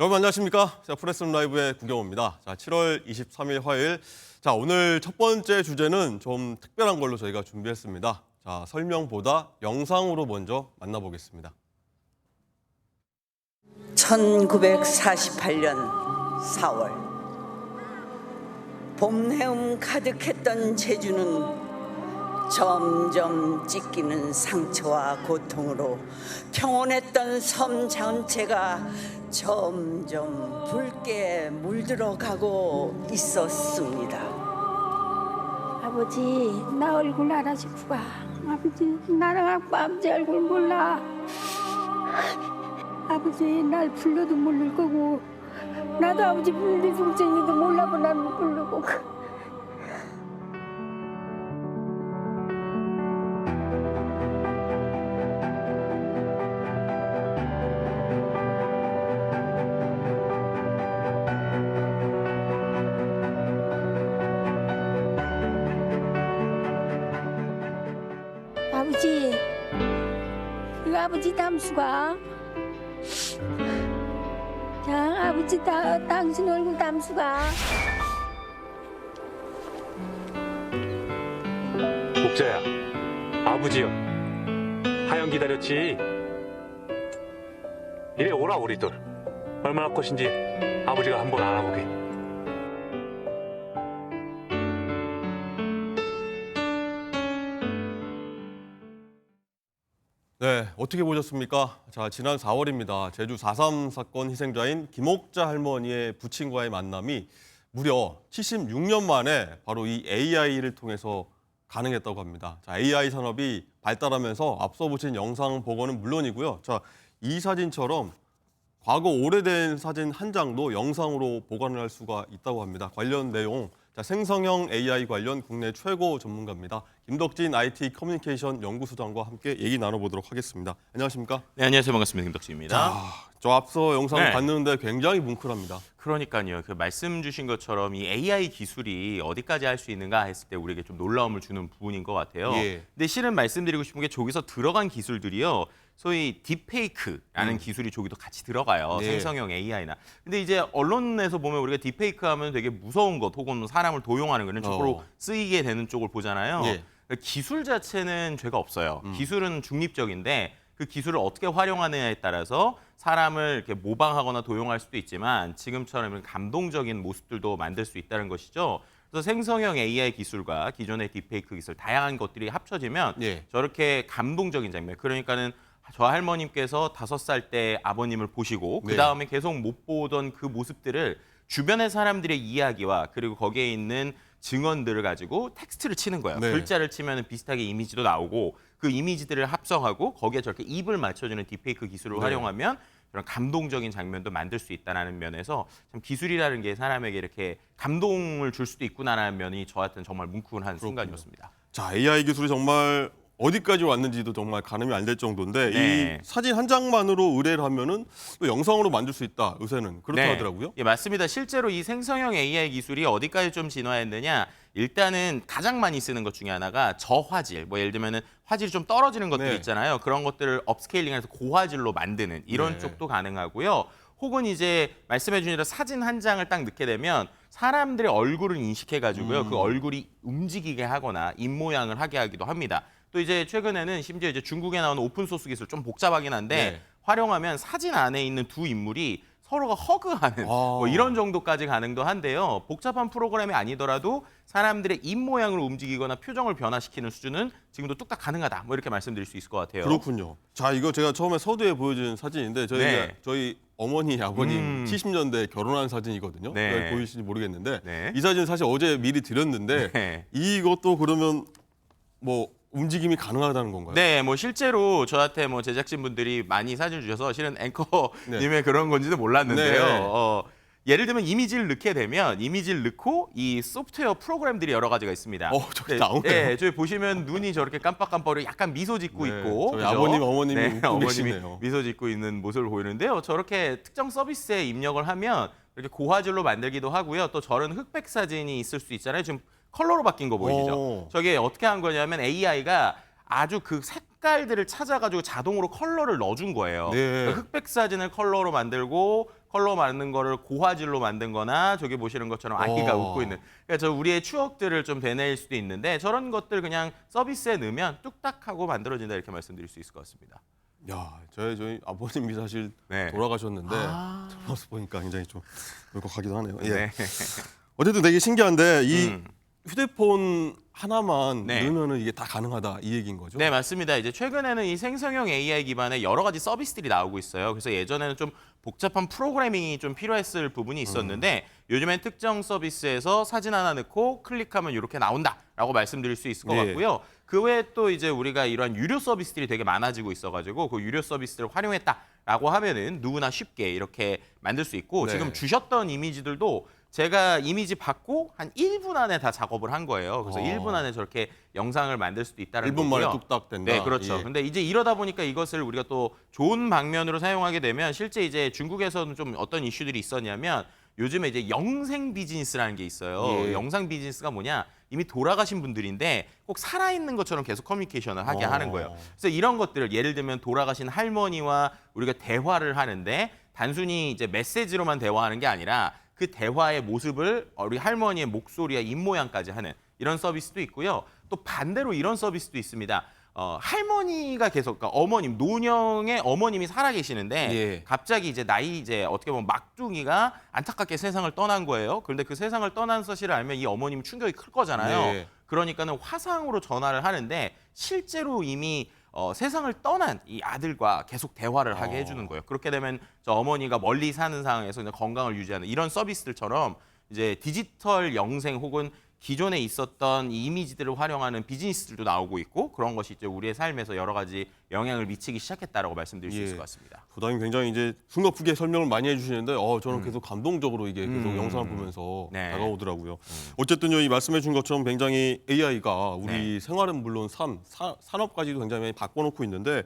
여러분 안녕하십니까? 자, 프레스룸 라이브의 구경호입니다. 자, 7월 23일 화요일. 자, 오늘 첫 번째 주제는 좀 특별한 걸로 저희가 준비했습니다. 자, 설명보다 영상으로 먼저 만나보겠습니다. 1948년 4월 봄내음 가득했던 제주는 점점 찢기는 상처와 고통으로 평온했던 섬 전체가 점점 붉게 물들어가고 있었습니다. 아버지, 나 얼굴 알아주고 가. 아버지, 나랑 아버지 얼굴 몰라. 아버지, 날 불러도 모를 거고 나도 아버지 불리 동생이도 몰라고 난 부르고. 아버지, 이거 아버지 담수가. 자, 아버지 당신 얼굴 담수가. 복자야, 아버지요. 하영 기다렸지. 이래 오라 우리들. 얼마나 것인지 아버지가 한번 알아보게. 네, 어떻게 보셨습니까? 자, 지난 4월입니다. 제주 4.3 사건 희생자인 김옥자 할머니의 부친과의 만남이 무려 76년 만에 바로 이 AI를 통해서 가능했다고 합니다. 자, AI 산업이 발달하면서 앞서 보신 영상 복원은 물론이고요. 자, 이 사진처럼 과거 오래된 사진 한 장도 영상으로 보관을 할 수가 있다고 합니다. 관련 내용, 자, 생성형 AI 관련 국내 최고 전문가입니다. 김덕진 IT 커뮤니케이션 연구소장과 함께 얘기 나눠보도록 하겠습니다. 안녕하십니까? 네, 안녕하세요. 반갑습니다. 김덕진입니다. 자, 저 앞서 영상 네. 봤는데 굉장히 뭉클합니다. 그러니까요. 그 말씀 주신 것처럼 이 AI 기술이 어디까지 할 수 있는가 했을 때 우리에게 좀 놀라움을 주는 부분인 것 같아요. 예. 근데 실은 말씀드리고 싶은 게 저기서 들어간 기술들이요. 소위 딥페이크라는 기술이 저기도 같이 들어가요. 네. 생성형 AI나. 근데 이제 언론에서 보면 우리가 딥페이크 하면 되게 무서운 것 혹은 사람을 도용하는 그런 쪽으로 쓰이게 되는 쪽을 보잖아요. 예. 그러니까 기술 자체는 죄가 없어요. 기술은 중립적인데 그 기술을 어떻게 활용하느냐에 따라서 사람을 이렇게 모방하거나 도용할 수도 있지만 지금처럼 이런 감동적인 모습들도 만들 수 있다는 것이죠. 그래서 생성형 AI 기술과 기존의 딥페이크 기술 다양한 것들이 합쳐지면 예. 저렇게 감동적인 장면, 그러니까는 저 할머님께서 5살 때 아버님을 보시고 네. 그다음에 계속 못 보던 그 모습들을 주변의 사람들의 이야기와 그리고 거기에 있는 증언들을 가지고 텍스트를 치는 거예요. 네. 글자를 치면 비슷하게 이미지도 나오고 그 이미지들을 합성하고 거기에 저렇게 입을 맞춰주는 딥페이크 기술을 네. 활용하면 그런 감동적인 장면도 만들 수 있다는 면에서 참 기술이라는 게 사람에게 이렇게 감동을 줄 수도 있구나라는 면이 저한테는 정말 뭉클한 순간이었습니다. 자, AI 기술이 정말 어디까지 왔는지도 정말 가늠이 안 될 정도인데 네. 이 사진 한 장만으로 의뢰를 하면은 또 영상으로 만들 수 있다. 요새는 그렇다 네. 하더라고요. 예, 맞습니다. 실제로 이 생성형 AI 기술이 어디까지 좀 진화했느냐? 일단은 가장 많이 쓰는 것 중에 하나가 저화질. 뭐 예를 들면은 화질이 좀 떨어지는 것들 네. 있잖아요. 그런 것들을 업스케일링해서 고화질로 만드는 이런 네. 쪽도 가능하고요. 혹은 이제 말씀해 주신 대로 사진 한 장을 딱 넣게 되면 사람들의 얼굴을 인식해 가지고요. 그 얼굴이 움직이게 하거나 입 모양을 하게 하기도 합니다. 또 이제 최근에는 심지어 이제 중국에 나오는 오픈 소스 기술 좀 복잡하긴 한데 네. 활용하면 사진 안에 있는 두 인물이 서로가 허그하는 뭐 이런 정도까지 가능도 한데요. 복잡한 프로그램이 아니더라도 사람들의 입 모양을 움직이거나 표정을 변화시키는 수준은 지금도 뚝딱 가능하다. 뭐 이렇게 말씀드릴 수 있을 것 같아요. 그렇군요. 자, 이거 제가 처음에 서두에 보여준 사진인데 네. 저희 어머니, 아버님 70년대 결혼한 사진이거든요. 네. 네. 보이실지 모르겠는데 네. 이 사진 사실 어제 미리 드렸는데 네. 이것도 그러면 뭐 움직임이 가능하다는 건가요? 네, 뭐 실제로 저한테 뭐 제작진분들이 많이 사진 주셔서 실은 앵커님의 네. 그런 건지도 몰랐는데요. 네. 예를 들면 이미지를 넣게 되면 이미지를 넣고 이 소프트웨어 프로그램들이 여러 가지가 있습니다. 저기 나오네요. 네, 저기 보시면 눈이 저렇게 깜빡깜빡으로 약간 미소 짓고 네, 있고 저희 그죠? 아버님, 어머님이 웃고 어머님이 계시네요. 미소 짓고 있는 모습을 보이는데요. 저렇게 특정 서비스에 입력을 하면 이렇게 고화질로 만들기도 하고요. 또 저런 흑백 사진이 있을 수 있잖아요. 지금 컬러로 바뀐 거 보이시죠? 저게 어떻게 한 거냐면 AI가 아주 그 색깔들을 찾아가지고 자동으로 컬러를 넣어준 거예요. 네. 그러니까 흑백 사진을 컬러로 만들고 컬러 만든 거를 고화질로 만든 거나 저기 보시는 것처럼 아이가 웃고 있는. 그러니까 저 우리의 추억들을 좀 되뇌일 수도 있는데 저런 것들 그냥 서비스에 넣으면 뚝딱하고 만들어진다 이렇게 말씀드릴 수 있을 것 같습니다. 야, 저희 아버님이 사실 네. 돌아가셨는데 저 모습 보니까 굉장히 좀 울컥하기도 하네요. 예. 네. 어쨌든 되게 신기한데 이 휴대폰 하나만 네. 넣으면은 이게 다 가능하다 이 얘기인 거죠? 네, 맞습니다. 이제 최근에는 이 생성형 AI 기반의 여러 가지 서비스들이 나오고 있어요. 그래서 예전에는 좀 복잡한 프로그래밍이 좀 필요했을 부분이 있었는데 요즘엔 특정 서비스에서 사진 하나 넣고 클릭하면 이렇게 나온다라고 말씀드릴 수 있을 것 예. 같고요. 그 외에 또 이제 우리가 이런 유료 서비스들이 되게 많아지고 있어가지고 그 유료 서비스를 활용했다라고 하면은 누구나 쉽게 이렇게 만들 수 있고 네. 지금 주셨던 이미지들도 제가 이미지 받고 한 1분 안에 다 작업을 한 거예요. 그래서 1분 안에 저렇게 영상을 만들 수도 있다는 1분 만에 거고요. 뚝딱 된다. 네, 그렇죠. 예. 근데 이제 이러다 보니까 이것을 우리가 또 좋은 방면으로 사용하게 되면 실제 이제 중국에서는 좀 어떤 이슈들이 있었냐면 요즘에 이제 영생 비즈니스라는 게 있어요. 예. 영상 비즈니스가 뭐냐? 이미 돌아가신 분들인데 꼭 살아있는 것처럼 계속 커뮤니케이션을 하게 하는 거예요. 그래서 이런 것들을 예를 들면 돌아가신 할머니와 우리가 대화를 하는데 단순히 이제 메시지로만 대화하는 게 아니라 그 대화의 모습을 우리 할머니의 목소리와 입모양까지 하는 이런 서비스도 있고요. 또 반대로 이런 서비스도 있습니다. 할머니가 계속 그러니까 어머님 노령의 어머님이 살아 계시는데 예. 갑자기 이제 나이 이제 어떻게 보면 막둥이가 안타깝게 세상을 떠난 거예요. 그런데 그 세상을 떠난 사실을 알면 이 어머님 충격이 클 거잖아요. 네. 그러니까는 화상으로 전화를 하는데 실제로 이미 세상을 떠난 이 아들과 계속 대화를 하게 해주는 거예요. 그렇게 되면 저 어머니가 멀리 사는 상황에서 그냥 건강을 유지하는 이런 서비스들처럼 이제 디지털 영생 혹은 기존에 있었던 이 이미지들을 활용하는 비즈니스들도 나오고 있고 그런 것이 이제 우리의 삶에서 여러 가지 영향을 미치기 시작했다라고 말씀드릴 수 예. 있을 것 같습니다. 부장님 굉장히 이제 숨가쁘게 설명을 많이 해주시는데 저는 계속 감동적으로 이게 계속 영상을 보면서 네. 다가오더라고요. 어쨌든요, 이 말씀해 준 것처럼 굉장히 AI가 우리 네. 생활은 물론 산업까지도 굉장히 많이 바꿔놓고 있는데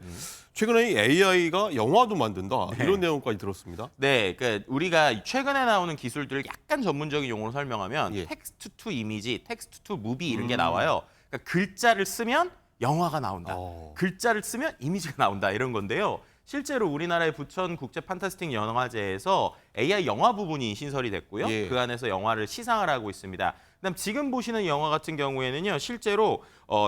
최근에 이 AI가 영화도 만든다 이런 내용까지 들었습니다. 네, 그러니까 우리가 최근에 나오는 기술들을 약간 전문적인 용어로 설명하면 예. 텍스트 투 이미지, 텍스트 투 무비 이런 게 나와요. 그러니까 글자를 쓰면 영화가 나온다. 글자를 쓰면 이미지가 나온다 이런 건데요. 실제로 우리나라의 부천 국제 판타스틱 영화제에서 AI 영화 부분이 신설이 됐고요. 예. 그 안에서 영화를 시상을 하고 있습니다. 그다음 지금 보시는 영화 같은 경우에는요, 실제로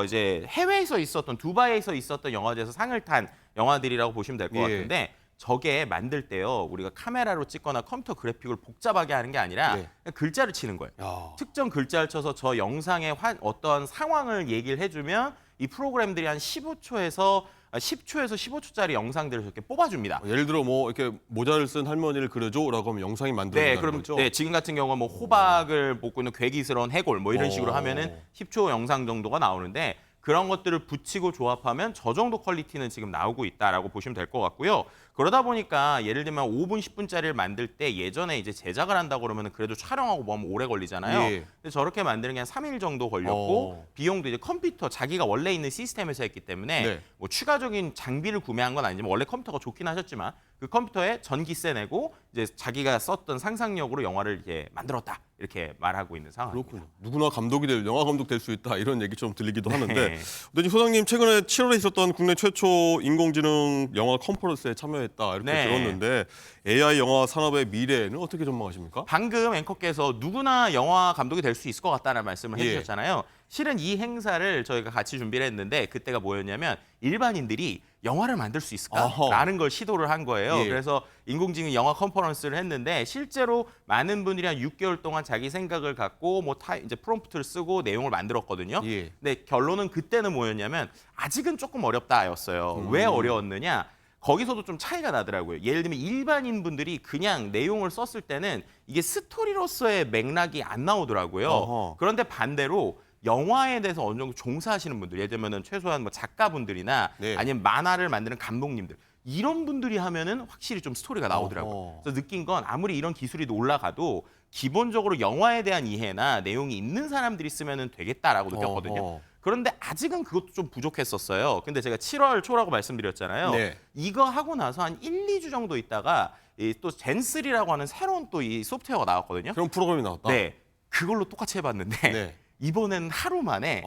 이제 해외에서 있었던 두바이에서 있었던 영화제에서 상을 탄 영화들이라고 보시면 될 것 예. 같은데. 저게 만들 때요 우리가 카메라로 찍거나 컴퓨터 그래픽을 복잡하게 하는 게 아니라 네. 그냥 글자를 치는 거예요. 야. 특정 글자를 쳐서 저 영상의 어떤 상황을 얘기를 해주면 이 프로그램들이 한 10초에서 15초짜리 영상들을 이렇게 뽑아줍니다. 예를 들어 뭐 이렇게 모자를 쓴 할머니를 그려줘라고 하면 영상이 네, 만들어진다는 그럼 거죠? 네, 지금 같은 경우는 뭐 호박을 볶고 있는 괴기스러운 해골 뭐 이런 식으로 하면은 10초 영상 정도가 나오는데 그런 것들을 붙이고 조합하면 저 정도 퀄리티는 지금 나오고 있다라고 보시면 될 것 같고요. 그러다 보니까 예를 들면 5분, 10분짜리를 만들 때 예전에 이제 제작을 한다고 그러면 그래도 촬영하고 뭐 하면 오래 걸리잖아요. 예. 근데 저렇게 만드는 게 한 3일 정도 걸렸고 비용도 이제 컴퓨터 자기가 원래 있는 시스템에서 했기 때문에 네. 뭐 추가적인 장비를 구매한 건 아니지만 원래 컴퓨터가 좋긴 하셨지만 그 컴퓨터에 전기세 내고 이제 자기가 썼던 상상력으로 영화를 이렇게 만들었다 이렇게 말하고 있는 상황입니다. 그렇군요. 누구나 감독이 영화 감독 될 수 있다 이런 얘기처럼 들리기도 하는데 네. 근데 소장님 최근에 7월에 있었던 국내 최초 인공지능 영화 컨퍼런스에 참여했다 이렇게 네. 들었는데 AI 영화 산업의 미래는 어떻게 전망하십니까? 방금 앵커께서 누구나 영화 감독이 될 수 있을 것 같다는 말씀을 예. 해주셨잖아요. 실은 이 행사를 저희가 같이 준비를 했는데 그때가 뭐였냐면 일반인들이 영화를 만들 수 있을까라는 걸 시도를 한 거예요. 예. 그래서 인공지능 영화 컨퍼런스를 했는데 실제로 많은 분들이 한 6개월 동안 자기 생각을 갖고 뭐 이제 프롬프트를 쓰고 내용을 만들었거든요. 예. 근데 결론은 그때는 뭐였냐면 아직은 조금 어렵다였어요. 왜 어려웠느냐? 거기서도 좀 차이가 나더라고요. 예를 들면 일반인 분들이 그냥 내용을 썼을 때는 이게 스토리로서의 맥락이 안 나오더라고요. 어허. 그런데 반대로 영화에 대해서 어느 정도 종사하시는 분들, 예를 들면은 최소한 뭐 작가분들이나 네. 아니면 만화를 만드는 감독님들 이런 분들이 하면은 확실히 좀 스토리가 나오더라고요. 어허. 그래서 느낀 건 아무리 이런 기술이 올라가도 기본적으로 영화에 대한 이해나 내용이 있는 사람들이 쓰면은 되겠다라고 느꼈거든요. 어허. 그런데 아직은 그것도 좀 부족했었어요. 근데 제가 7월 초라고 말씀드렸잖아요. 네. 이거 하고 나서 한 1, 2주 정도 있다가 또 젠3라고 하는 새로운 또 이 소프트웨어가 나왔거든요. 그런 프로그램이 나왔다. 네. 그걸로 똑같이 해봤는데 네. 이번에는 하루 만에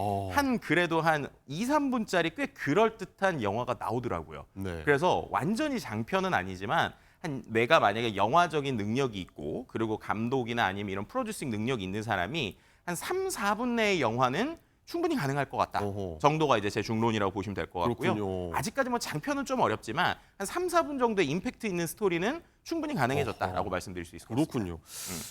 그래도 한 2, 3분짜리 꽤 그럴듯한 영화가 나오더라고요. 네. 그래서 완전히 장편은 아니지만 내가 만약에 영화적인 능력이 있고 그리고 감독이나 아니면 이런 프로듀싱 능력이 있는 사람이 한 3, 4분 내의 영화는 충분히 가능할 것 같다 어허. 정도가 이제 제 중론이라고 보시면 될 것 같고요. 그렇군요. 아직까지 뭐 장편은 좀 어렵지만 한 3, 4분 정도의 임팩트 있는 스토리는 충분히 가능해졌다라고 말씀드릴 수 있을 것 같습니다. 그렇군요.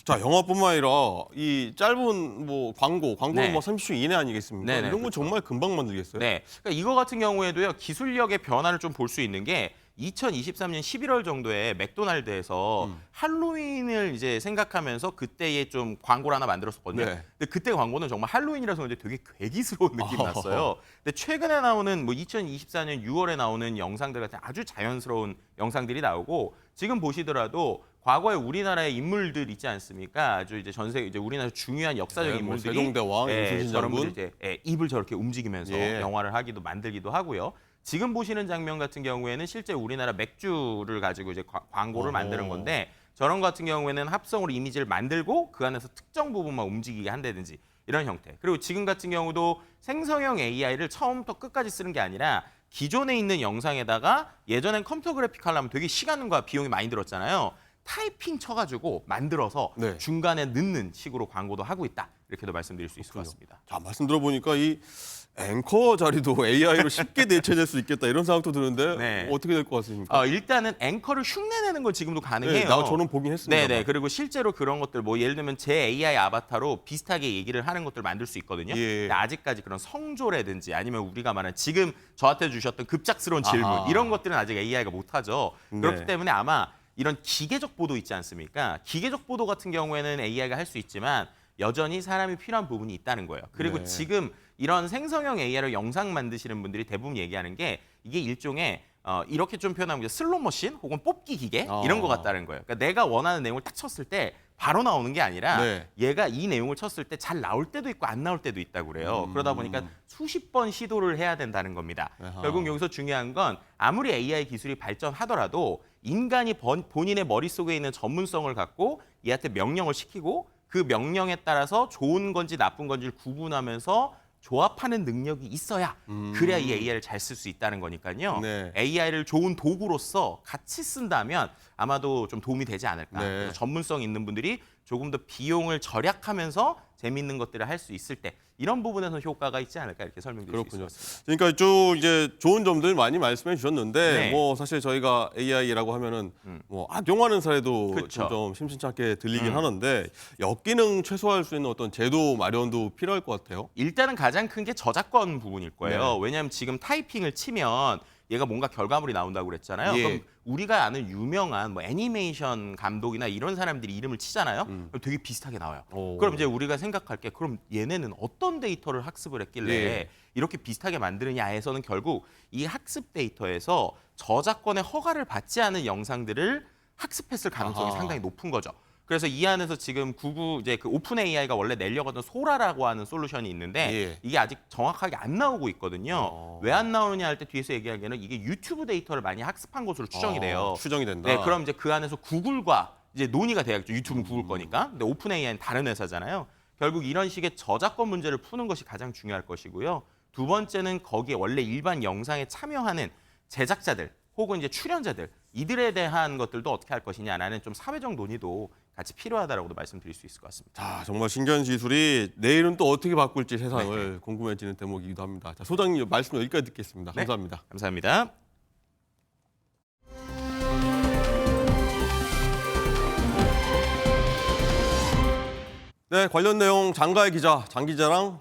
자, 영화뿐만 아니라 이 짧은 뭐 광고는 네. 뭐 30초 이내 아니겠습니까? 네네, 이런 건 그렇죠. 정말 금방 만들겠어요. 네, 그러니까 이거 같은 경우에도요 기술력의 변화를 좀 볼 수 있는 게 2023년 11월 정도에 맥도날드에서 할로윈을 이제 생각하면서 그때에 좀 광고를 하나 만들었었거든요. 네. 근데 그때 광고는 정말 할로윈이라서 이제 되게 괴기스러운 느낌이 났어요. 근데 최근에 나오는 뭐 2024년 6월에 나오는 영상들 같은 아주 자연스러운 영상들이 나오고 지금 보시더라도 과거에 우리나라의 인물들 있지 않습니까? 아주 이제 전 세계 이제 우리나라 중요한 역사적인 네, 뭐 인물들이 세종대왕, 이순신 저런 장군. 분들 이제 입을 저렇게 움직이면서 예. 영화를 하기도 만들기도 하고요. 지금 보시는 장면 같은 경우에는 실제 우리나라 맥주를 가지고 이제 광고를 어허. 만드는 건데 저런 같은 경우에는 합성으로 이미지를 만들고 그 안에서 특정 부분만 움직이게 한다든지 이런 형태. 그리고 지금 같은 경우도 생성형 AI를 처음부터 끝까지 쓰는 게 아니라 기존에 있는 영상에다가 예전엔 컴퓨터 그래픽 하려면 되게 시간과 비용이 많이 들었잖아요. 타이핑 쳐가지고 만들어서 네. 중간에 넣는 식으로 광고도 하고 있다. 이렇게도 말씀드릴 수 있을 것 그렇군요. 같습니다. 자, 말씀 들어보니까 이 앵커 자리도 AI로 쉽게 대체될 수 있겠다 이런 생각도 드는데 네. 어떻게 될 것 같습니까? 일단은 앵커를 흉내내는 건 지금도 가능해요. 네, 저는 보긴 했습니다. 네네. 그리고 실제로 그런 것들 뭐 예를 들면 제 AI 아바타로 비슷하게 얘기를 하는 것들 만들 수 있거든요. 예. 근데 아직까지 그런 성조라든지 아니면 우리가 말하는 지금 저한테 주셨던 급작스러운 질문 아하. 이런 것들은 아직 AI가 못하죠. 네. 그렇기 때문에 아마 이런 기계적 보도 있지 않습니까? 기계적 보도 같은 경우에는 AI가 할 수 있지만 여전히 사람이 필요한 부분이 있다는 거예요. 그리고 네. 지금 이런 생성형 AI로 영상 만드시는 분들이 대부분 얘기하는 게 이게 일종의 이렇게 좀 표현하면 슬롯머신 혹은 뽑기 기계 이런 것 같다는 거예요. 그러니까 내가 원하는 내용을 딱 쳤을 때 바로 나오는 게 아니라 네. 얘가 이 내용을 쳤을 때 잘 나올 때도 있고 안 나올 때도 있다고 그래요. 그러다 보니까 수십 번 시도를 해야 된다는 겁니다. 아하. 결국 여기서 중요한 건 아무리 AI 기술이 발전하더라도 인간이 본인의 머릿속에 있는 전문성을 갖고 얘한테 명령을 시키고 그 명령에 따라서 좋은 건지 나쁜 건지를 구분하면서 조합하는 능력이 있어야 그래야 이 AI를 잘 쓸 수 있다는 거니까요. 네. AI를 좋은 도구로서 같이 쓴다면 아마도 좀 도움이 되지 않을까. 네. 그래서 전문성 있는 분들이 조금 더 비용을 절약하면서 재밌는 것들을 할 수 있을 때 이런 부분에서 효과가 있지 않을까 이렇게 설명드릴 수 있을 그렇군요. 것 같습니다. 그러니까 쭉 이제 좋은 점들 많이 말씀해 주셨는데 네. 뭐 사실 저희가 AI라고 하면은 뭐 악용하는 사례도 그쵸. 좀 심심치 않게 들리긴 하는데 역기능 최소화할 수 있는 어떤 제도 마련도 필요할 것 같아요. 일단은 가장 큰 게 저작권 부분일 거예요. 네. 왜냐하면 지금 타이핑을 치면 얘가 뭔가 결과물이 나온다고 그랬잖아요. 예. 그럼 우리가 아는 유명한 뭐 애니메이션 감독이나 이런 사람들이 이름을 치잖아요. 그럼 되게 비슷하게 나와요. 오. 그럼 이제 우리가 생각할 게 그럼 얘네는 어떤 데이터를 학습을 했길래 예. 이렇게 비슷하게 만드느냐에서는 결국 이 학습 데이터에서 저작권의 허가를 받지 않은 영상들을 학습했을 가능성이 아하. 상당히 높은 거죠. 그래서 이 안에서 지금 구글 이제 그 오픈 AI가 원래 내려고 하던 소라라고 하는 솔루션이 있는데 예. 이게 아직 정확하게 안 나오고 있거든요. 왜 안 나오느냐 할 때 뒤에서 얘기하기에는 이게 유튜브 데이터를 많이 학습한 것으로 추정이 돼요. 추정이 된다. 네, 그럼 이제 그 안에서 구글과 이제 논의가 돼야겠죠. 유튜브는 구글 거니까. 근데 오픈 AI는 다른 회사잖아요. 결국 이런 식의 저작권 문제를 푸는 것이 가장 중요할 것이고요. 두 번째는 거기에 원래 일반 영상에 참여하는 제작자들 혹은 이제 출연자들 이들에 대한 것들도 어떻게 할 것이냐라는 좀 사회적 논의도 같이 필요하다라고도 말씀드릴 수 있을 것 같습니다. 자, 정말 신기한 기술이 내일은 또 어떻게 바꿀지 세상을 궁금해지는 대목이기도 합니다. 자, 소장님 말씀 여기까지 듣겠습니다. 네. 감사합니다. 감사합니다. 네, 관련 내용 장가의 기자, 장 기자랑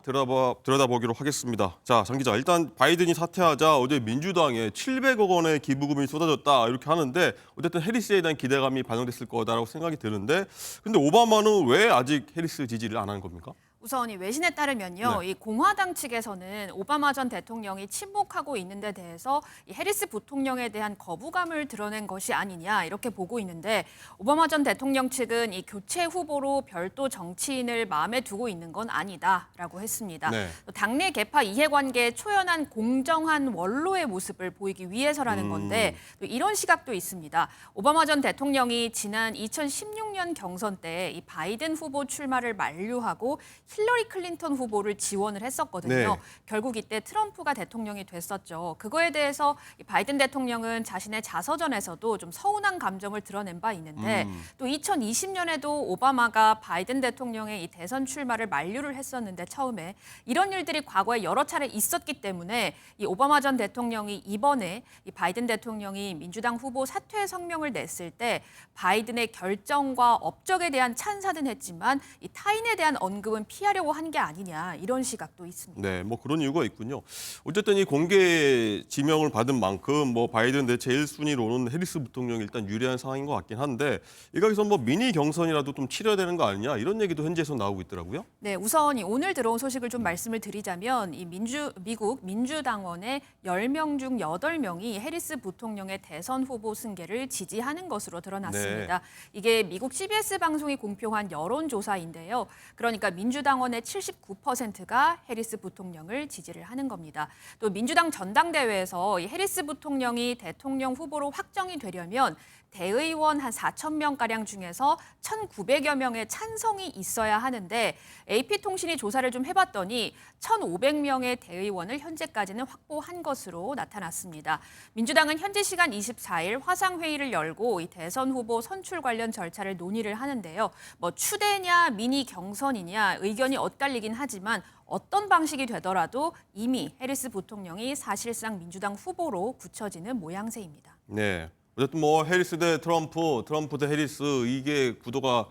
들여다보기로 하겠습니다. 자, 장 기자, 일단 바이든이 사퇴하자 어제 민주당에 700억 원의 기부금이 쏟아졌다 이렇게 하는데 어쨌든 해리스에 대한 기대감이 반영됐을 거다라고 생각이 드는데 근데 오바마는 왜 아직 해리스 지지를 안 하는 겁니까? 우선 이 외신에 따르면요, 네. 이 공화당 측에서는 오바마 전 대통령이 침묵하고 있는 데 대해서 이 해리스 부통령에 대한 거부감을 드러낸 것이 아니냐 이렇게 보고 있는데 오바마 전 대통령 측은 이 교체 후보로 별도 정치인을 마음에 두고 있는 건 아니다라고 했습니다. 네. 또 당내 계파 이해관계에 초연한 공정한 원로의 모습을 보이기 위해서라는 건데 또 이런 시각도 있습니다. 오바마 전 대통령이 지난 2016년 경선 때 이 바이든 후보 출마를 만류하고 힐러리 클린턴 후보를 지원을 했었거든요. 네. 결국 이때 트럼프가 대통령이 됐었죠. 그거에 대해서 이 바이든 대통령은 자신의 자서전에서도 좀 서운한 감정을 드러낸 바 있는데 또 2020년에도 오바마가 바이든 대통령의 이 대선 출마를 만류를 했었는데 처음에 이런 일들이 과거에 여러 차례 있었기 때문에 이 오바마 전 대통령이 이번에 이 바이든 대통령이 민주당 후보 사퇴 성명을 냈을 때 바이든의 결정과 업적에 대한 찬사는 했지만 이 타인에 대한 언급은 피하려고 한 게 아니냐 이런 시각도 있습니다. 네, 뭐 그런 이유가 있군요. 어쨌든 이 공개 지명을 받은 만큼 뭐 바이든 대체 1순위로는 해리스 부통령이 일단 유리한 상황인 것 같긴 한데 일각에서 뭐 미니 경선이라도 좀 치러야 되는 거 아니냐 이런 얘기도 현지에서 나오고 있더라고요. 네, 우선 오늘 들어온 소식을 좀 말씀을 드리자면 이 미국 민주당원의 10명 중 8명이 해리스 부통령의 대선 후보 승계를 지지하는 것으로 드러났습니다. 이게 미국 CBS 방송이 공표한 여론조사인데요. 그러니까 민주당원의 79%가 해리스 부통령을 지지를 하는 겁니다. 또 민주당 전당대회에서 이 해리스 부통령이 대통령 후보로 확정이 되려면 대의원 한 4,000명가량 중에서 1,900여 명의 찬성이 있어야 하는데 AP통신이 조사를 좀 해봤더니 1,500명의 대의원을 현재까지는 확보한 것으로 나타났습니다. 민주당은 현지 시간 24일 화상회의를 열고 이 대선 후보 선출 관련 절차를 논의를 하는데요. 뭐 추대냐 미니 경선이냐 의견이 엇갈리긴 하지만 어떤 방식이 되더라도 이미 해리스 부통령이 사실상 민주당 후보로 굳혀지는 모양새입니다. 네. 어쨌든 뭐 해리스 대 트럼프, 트럼프 대 해리스 이게 구도가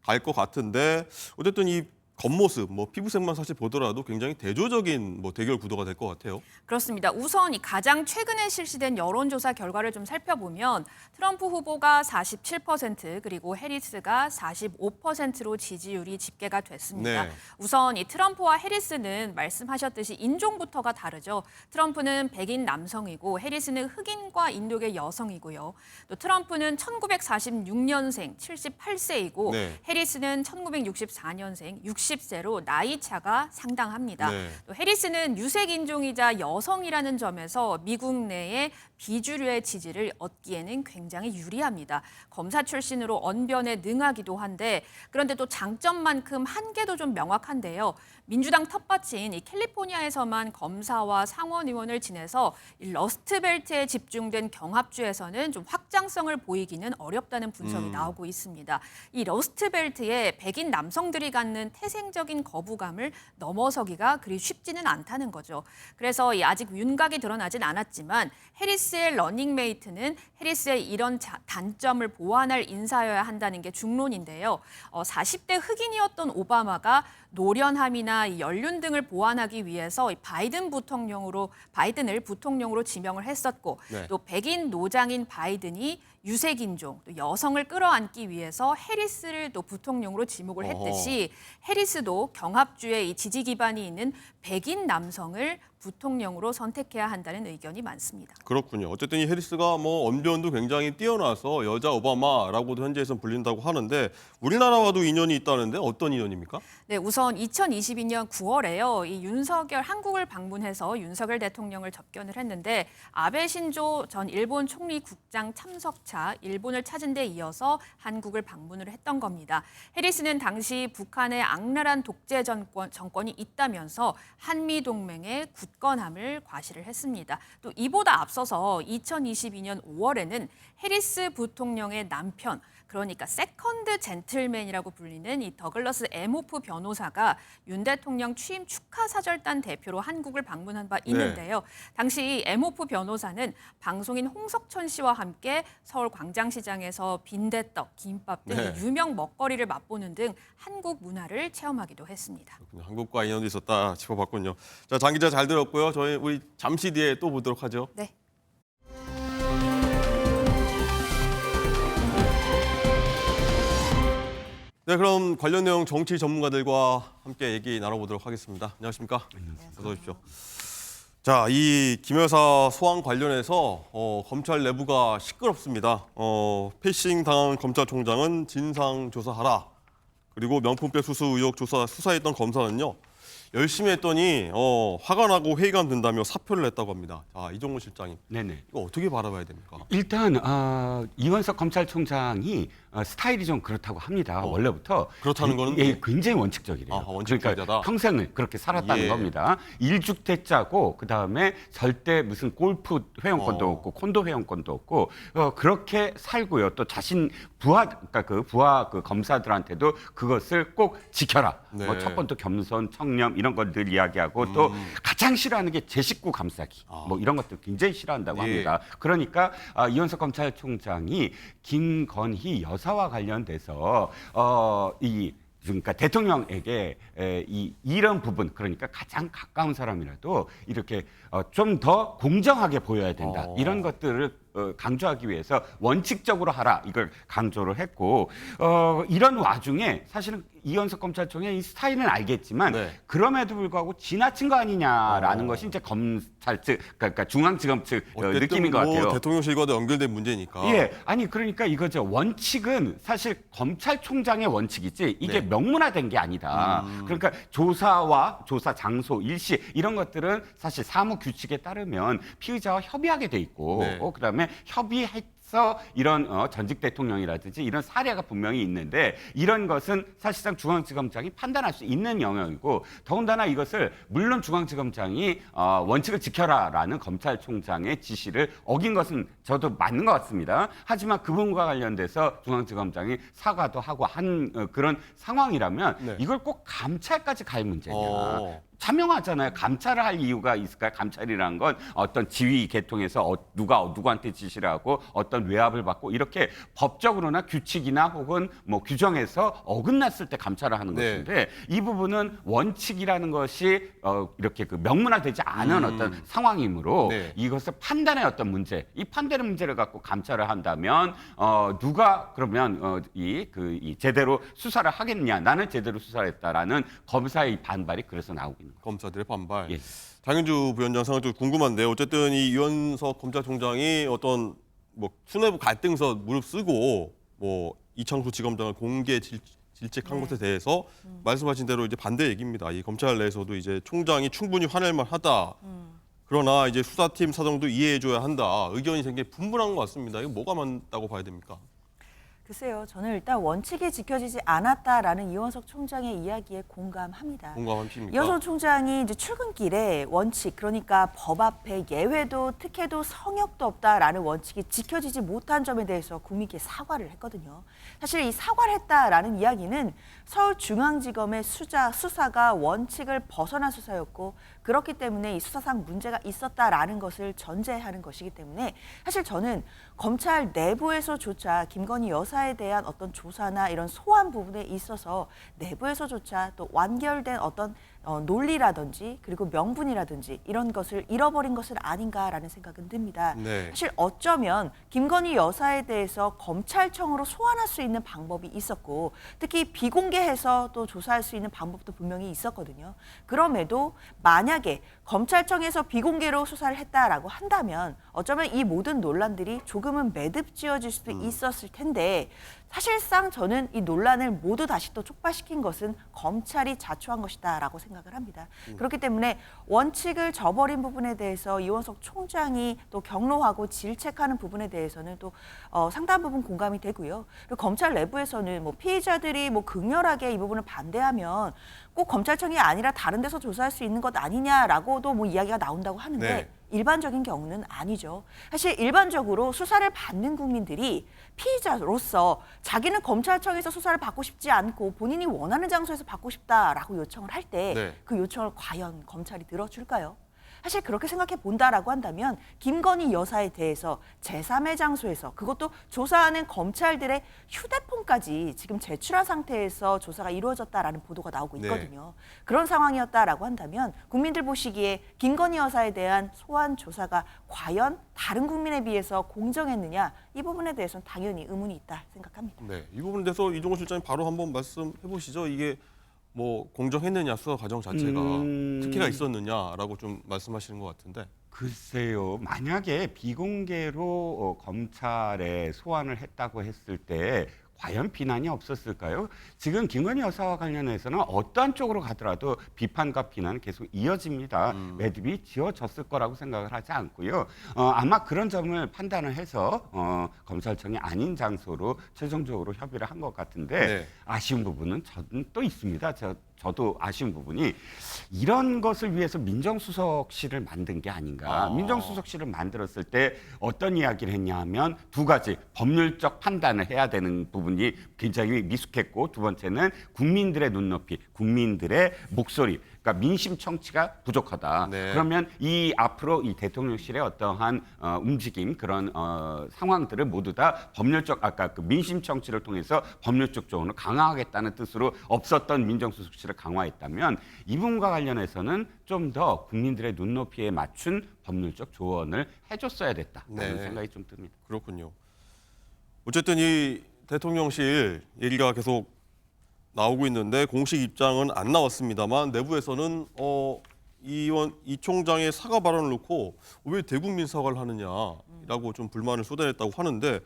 갈 것 같은데 어쨌든 이 겉모습, 뭐 피부색만 사실 보더라도 굉장히 대조적인 뭐 대결 구도가 될 것 같아요. 그렇습니다. 우선 이 가장 최근에 실시된 여론조사 결과를 좀 살펴보면 트럼프 후보가 47% 그리고 해리스가 45%로 지지율이 집계가 됐습니다. 네. 우선 이 트럼프와 해리스는 말씀하셨듯이 인종부터가 다르죠. 트럼프는 백인 남성이고 해리스는 흑인과 인도계 여성이고요. 또 트럼프는 1946년생 78세이고 네. 해리스는 1964년생 60세로 나이 차가 상당합니다. 네. 또 해리스는 유색 인종이자 여성이라는 점에서 미국 내의 비주류의 지지를 얻기에는 굉장히 유리합니다. 검사 출신으로 언변에 능하기도 한데 그런데 또 장점만큼 한계도 좀 명확한데요. 민주당 텃밭인 이 캘리포니아에서만 검사와 상원 의원을 지내서 이 러스트벨트에 집중된 경합주에서는 좀 확장성을 보이기는 어렵다는 분석이 나오고 있습니다. 이 러스트벨트에 백인 남성들이 갖는 태생적인 거부감을 넘어서기가 그리 쉽지는 않다는 거죠. 그래서 이 아직 윤곽이 드러나진 않았지만 해리스의 러닝메이트는 해리스의 이런 단점을 보완할 인사여야 한다는 게 중론인데요. 40대 흑인이었던 오바마가 노련함이나 이 연륜 등을 보완하기 위해서 바이든을 부통령으로 지명을 했었고 네. 또 백인 노장인 바이든이 유색인종, 또 여성을 끌어안기 위해서 해리스를 또 부통령으로 지목을 했듯이 해리스도 경합주의 이 지지 기반이 있는 백인 남성을 부통령으로 선택해야 한다는 의견이 많습니다. 그렇군요. 어쨌든 이 해리스가 뭐 언변도 굉장히 뛰어나서 여자 오바마라고도 현지에서는 불린다고 하는데 우리나라와도 인연이 있다는데 어떤 인연입니까? 네, 우선 2022년 9월에요. 이 한국을 방문해서 윤석열 대통령을 접견을 했는데 아베 신조 전 일본 총리 국장 참석차 일본을 찾은 데 이어서 한국을 방문을 했던 겁니다. 해리스는 당시 북한의 악랄한 독재 정권이 있다면서 한미 동맹의 굳건함을 과시를 했습니다. 또 이보다 앞서서 2022년 5월에는 해리스 부통령의 남편, 그러니까 세컨드 젠틀맨이라고 불리는 이 더글러스 에모프 변호사가 윤 대통령 취임 축하 사절단 대표로 한국을 방문한 바 있는데요. 당시 에모프 변호사는 방송인 홍석천 씨와 함께 서울 광장시장에서 빈대떡, 김밥 등 네. 유명 먹거리를 맛보는 등 한국 문화를 체험하기도 했습니다. 한국과 인연이 있었다 짚어봤군요. 자, 장 기자 잘 들었고요. 우리 잠시 뒤에 또 보도록 하죠. 네. 네, 그럼 관련 내용 정치 전문가들과 함께 얘기 나눠보도록 하겠습니다. 안녕하십니까? 어서 오십시오. 자, 이 김 여사 소환 관련해서 검찰 내부가 시끄럽습니다. 패싱 당한 검찰총장은 진상 조사하라. 그리고 명품백 수수 의혹 수사했던 검사는요. 열심히 했더니 화가 나고 회의감 든다며 사표를 냈다고 합니다. 자, 이종훈 실장님, 네네. 이거 어떻게 바라봐야 됩니까? 일단 이원석 검찰총장이 스타일이 좀 그렇다고 합니다. 원래부터 그렇다는 거는 예, 굉장히 원칙적이래요. 아, 원칙주의자다. 그러니까 평생을 그렇게 살았다는 예. 겁니다. 일주택자고 그다음에 절대 무슨 골프 회원권도 어. 없고 콘도 회원권도 없고 그렇게 살고요. 또 자신 그러니까 부하 그 검사들한테도 그것을 꼭 지켜라. 네. 뭐 첫 번째 겸손, 청렴 이런 걸 늘 이야기하고 또 가장 싫어하는 게 제 식구 감싸기. 뭐 이런 것들 굉장히 싫어한다고 예. 합니다. 그러니까 이원석 검찰총장이 김건희 여사와 관련돼서 그러니까 대통령에게 이런 부분 그러니까 가장 가까운 사람이라도 이렇게 좀 더 공정하게 보여야 된다. 이런 것들을 강조하기 위해서 원칙적으로 하라 이걸 강조를 했고 이런 와중에 사실은 이원석 검찰총장의 이 스타일은 알겠지만 네. 그럼에도 불구하고 지나친 거 아니냐라는 것이 이제 검찰 측 그러니까 중앙지검 측 어쨌든 느낌인 것 같아요. 대통령실과도 연결된 문제니까. 예, 아니 그러니까 이거죠. 원칙은 사실 검찰총장의 원칙이지 이게 네. 명문화된 게 아니다. 그러니까 조사와 조사 장소, 일시 이런 것들은 사실 사무 규칙에 따르면 피의자와 협의하게 돼 있고 네. 그다음에 협의해서 이런 전직 대통령이라든지 이런 사례가 분명히 있는데 이런 것은 사실상 중앙지검장이 판단할 수 있는 영역이고 더군다나 이것을 물론 중앙지검장이 원칙을 지켜라라는 검찰총장의 지시를 어긴 것은 저도 맞는 것 같습니다. 하지만 그분과 관련돼서 중앙지검장이 사과도 하고 한 그런 상황이라면 네. 이걸 꼭 감찰까지 갈 문제냐. 어. 자명하잖아요. 감찰을 할 이유가 있을까요? 감찰이라는 건 어떤 지휘 계통에서 누가 누구한테 지시를 하고 어떤 외압을 받고 이렇게 법적으로나 규칙이나 혹은 뭐 규정에서 어긋났을 때 감찰을 하는 네. 것인데 이 부분은 원칙이라는 것이 이렇게 그 명문화되지 않은 어떤 상황이므로 네. 이것을 판단의 어떤 문제, 이 판단의 문제를 갖고 감찰을 한다면 누가 그러면 이 제대로 수사를 하겠냐? 나는 제대로 수사를 했다라는 검사의 반발이 그래서 나오고 있는. 검사들의 반발. 예. 장윤주 부위원장 생각 좀 궁금한데 어쨌든 이 이원석 검찰총장이 어떤 뭐 수뇌부 갈등서 무릅쓰고 뭐 이창수 지검장을 공개 질책한 것에 대해서 말씀하신 대로 이제 반대 얘기입니다. 이 검찰 내에서도 이제 총장이 충분히 화낼 만하다. 그러나 이제 수사팀 사정도 이해해줘야 한다. 의견이 굉장히 분분한 것 같습니다. 이거 뭐가 맞다고 봐야 됩니까? 글쎄요, 저는 일단 원칙이 지켜지지 않았다라는 이원석 총장의 이야기에 공감합니다. 공감하십니까? 이원석 총장이 이제 출근길에 원칙, 그러니까 법 앞에 예외도 특혜도 성역도 없다라는 원칙이 지켜지지 못한 점에 대해서 국민께 사과를 했거든요. 사실 이 사과를 했다라는 이야기는 서울중앙지검의 수사가 원칙을 벗어난 수사였고 그렇기 때문에 이 수사상 문제가 있었다라는 것을 전제하는 것이기 때문에 사실 저는 검찰 내부에서조차 김건희 여사에 대한 어떤 조사나 이런 소환 부분에 있어서 내부에서조차 또 완결된 어떤 논리라든지 그리고 명분이라든지 이런 것을 잃어버린 것은 아닌가라는 생각은 듭니다. 네. 사실 어쩌면 김건희 여사에 대해서 검찰청으로 소환할 수 있는 방법이 있었고 특히 비공개해서 또 조사할 수 있는 방법도 분명히 있었거든요. 그럼에도 만약에 검찰청에서 비공개로 수사를 했다라고 한다면 어쩌면 이 모든 논란들이 조금은 매듭지어질 수도 있었을 텐데 사실상 저는 이 논란을 모두 다시 또 촉발시킨 것은 검찰이 자초한 것이다라고 생각을 합니다. 그렇기 때문에 원칙을 저버린 부분에 대해서 이원석 총장이 또 경로하고 질책하는 부분에 대해서는 또 상당 부분 공감이 되고요. 그리고 검찰 내부에서는 뭐 피의자들이 뭐 극렬하게 이 부분을 반대하면 꼭 검찰청이 아니라 다른 데서 조사할 수 있는 것 아니냐라고도 뭐 이야기가 나온다고 하는데 네. 일반적인 경우는 아니죠. 사실 일반적으로 수사를 받는 국민들이 피의자로서 자기는 검찰청에서 수사를 받고 싶지 않고 본인이 원하는 장소에서 받고 싶다라고 요청을 할 때 그 네. 요청을 과연 검찰이 들어줄까요? 사실 그렇게 생각해 본다라고 한다면 김건희 여사에 대해서 제3의 장소에서 그것도 조사하는 검찰들의 휴대폰까지 지금 제출한 상태에서 조사가 이루어졌다라는 보도가 나오고 있거든요. 그런 상황이었다라고 한다면 국민들 보시기에 김건희 여사에 대한 소환 조사가 과연 다른 국민에 비해서 공정했느냐 이 부분에 대해서는 당연히 의문이 있다 생각합니다. 네, 이 부분에 대해서 이종훈 실장님 바로 한번 말씀해 보시죠. 이게 뭐 공정했느냐 수사 과정 자체가 특혜가 있었느냐라고 좀 말씀하시는 것 같은데. 글쎄요. 만약에 비공개로 검찰에 소환을 했다고 했을 때 과연 비난이 없었을까요? 지금 김건희 여사와 관련해서는 어떠한 쪽으로 가더라도 비판과 비난은 계속 이어집니다. 매듭이 지어졌을 거라고 생각을 하지 않고요. 아마 그런 점을 판단을 해서 검찰청이 아닌 장소로 최종적으로 협의를 한 것 같은데 네. 아쉬운 부분은 저는 또 있습니다. 저도 아쉬운 부분이 이런 것을 위해서 민정수석실을 만든 게 아닌가. 민정수석실을 만들었을 때 어떤 이야기를 했냐 하면 두 가지 법률적 판단을 해야 되는 부분이 굉장히 미숙했고 두 번째는 국민들의 눈높이, 국민들의 목소리, 그러니까 민심 청취가 부족하다. 네. 그러면 이 앞으로 이 대통령실의 어떠한 움직임 그런 상황들을 모두 다 법률적 아까 그 민심 청취를 통해서 법률적 조언을 강화하겠다는 뜻으로 없었던 민정수석실을 강화했다면 이 부분과 관련해서는 좀 더 국민들의 눈높이에 맞춘 법률적 조언을 해줬어야 됐다라는 네. 생각이 좀 듭니다. 그렇군요. 어쨌든 이 대통령실 얘기가 계속 나오고 있는데 공식 입장은 안 나왔습니다만 내부에서는 이 총장의 사과 발언을 놓고 왜 대국민 사과를 하느냐라고 좀 불만을 쏟아냈다고 하는데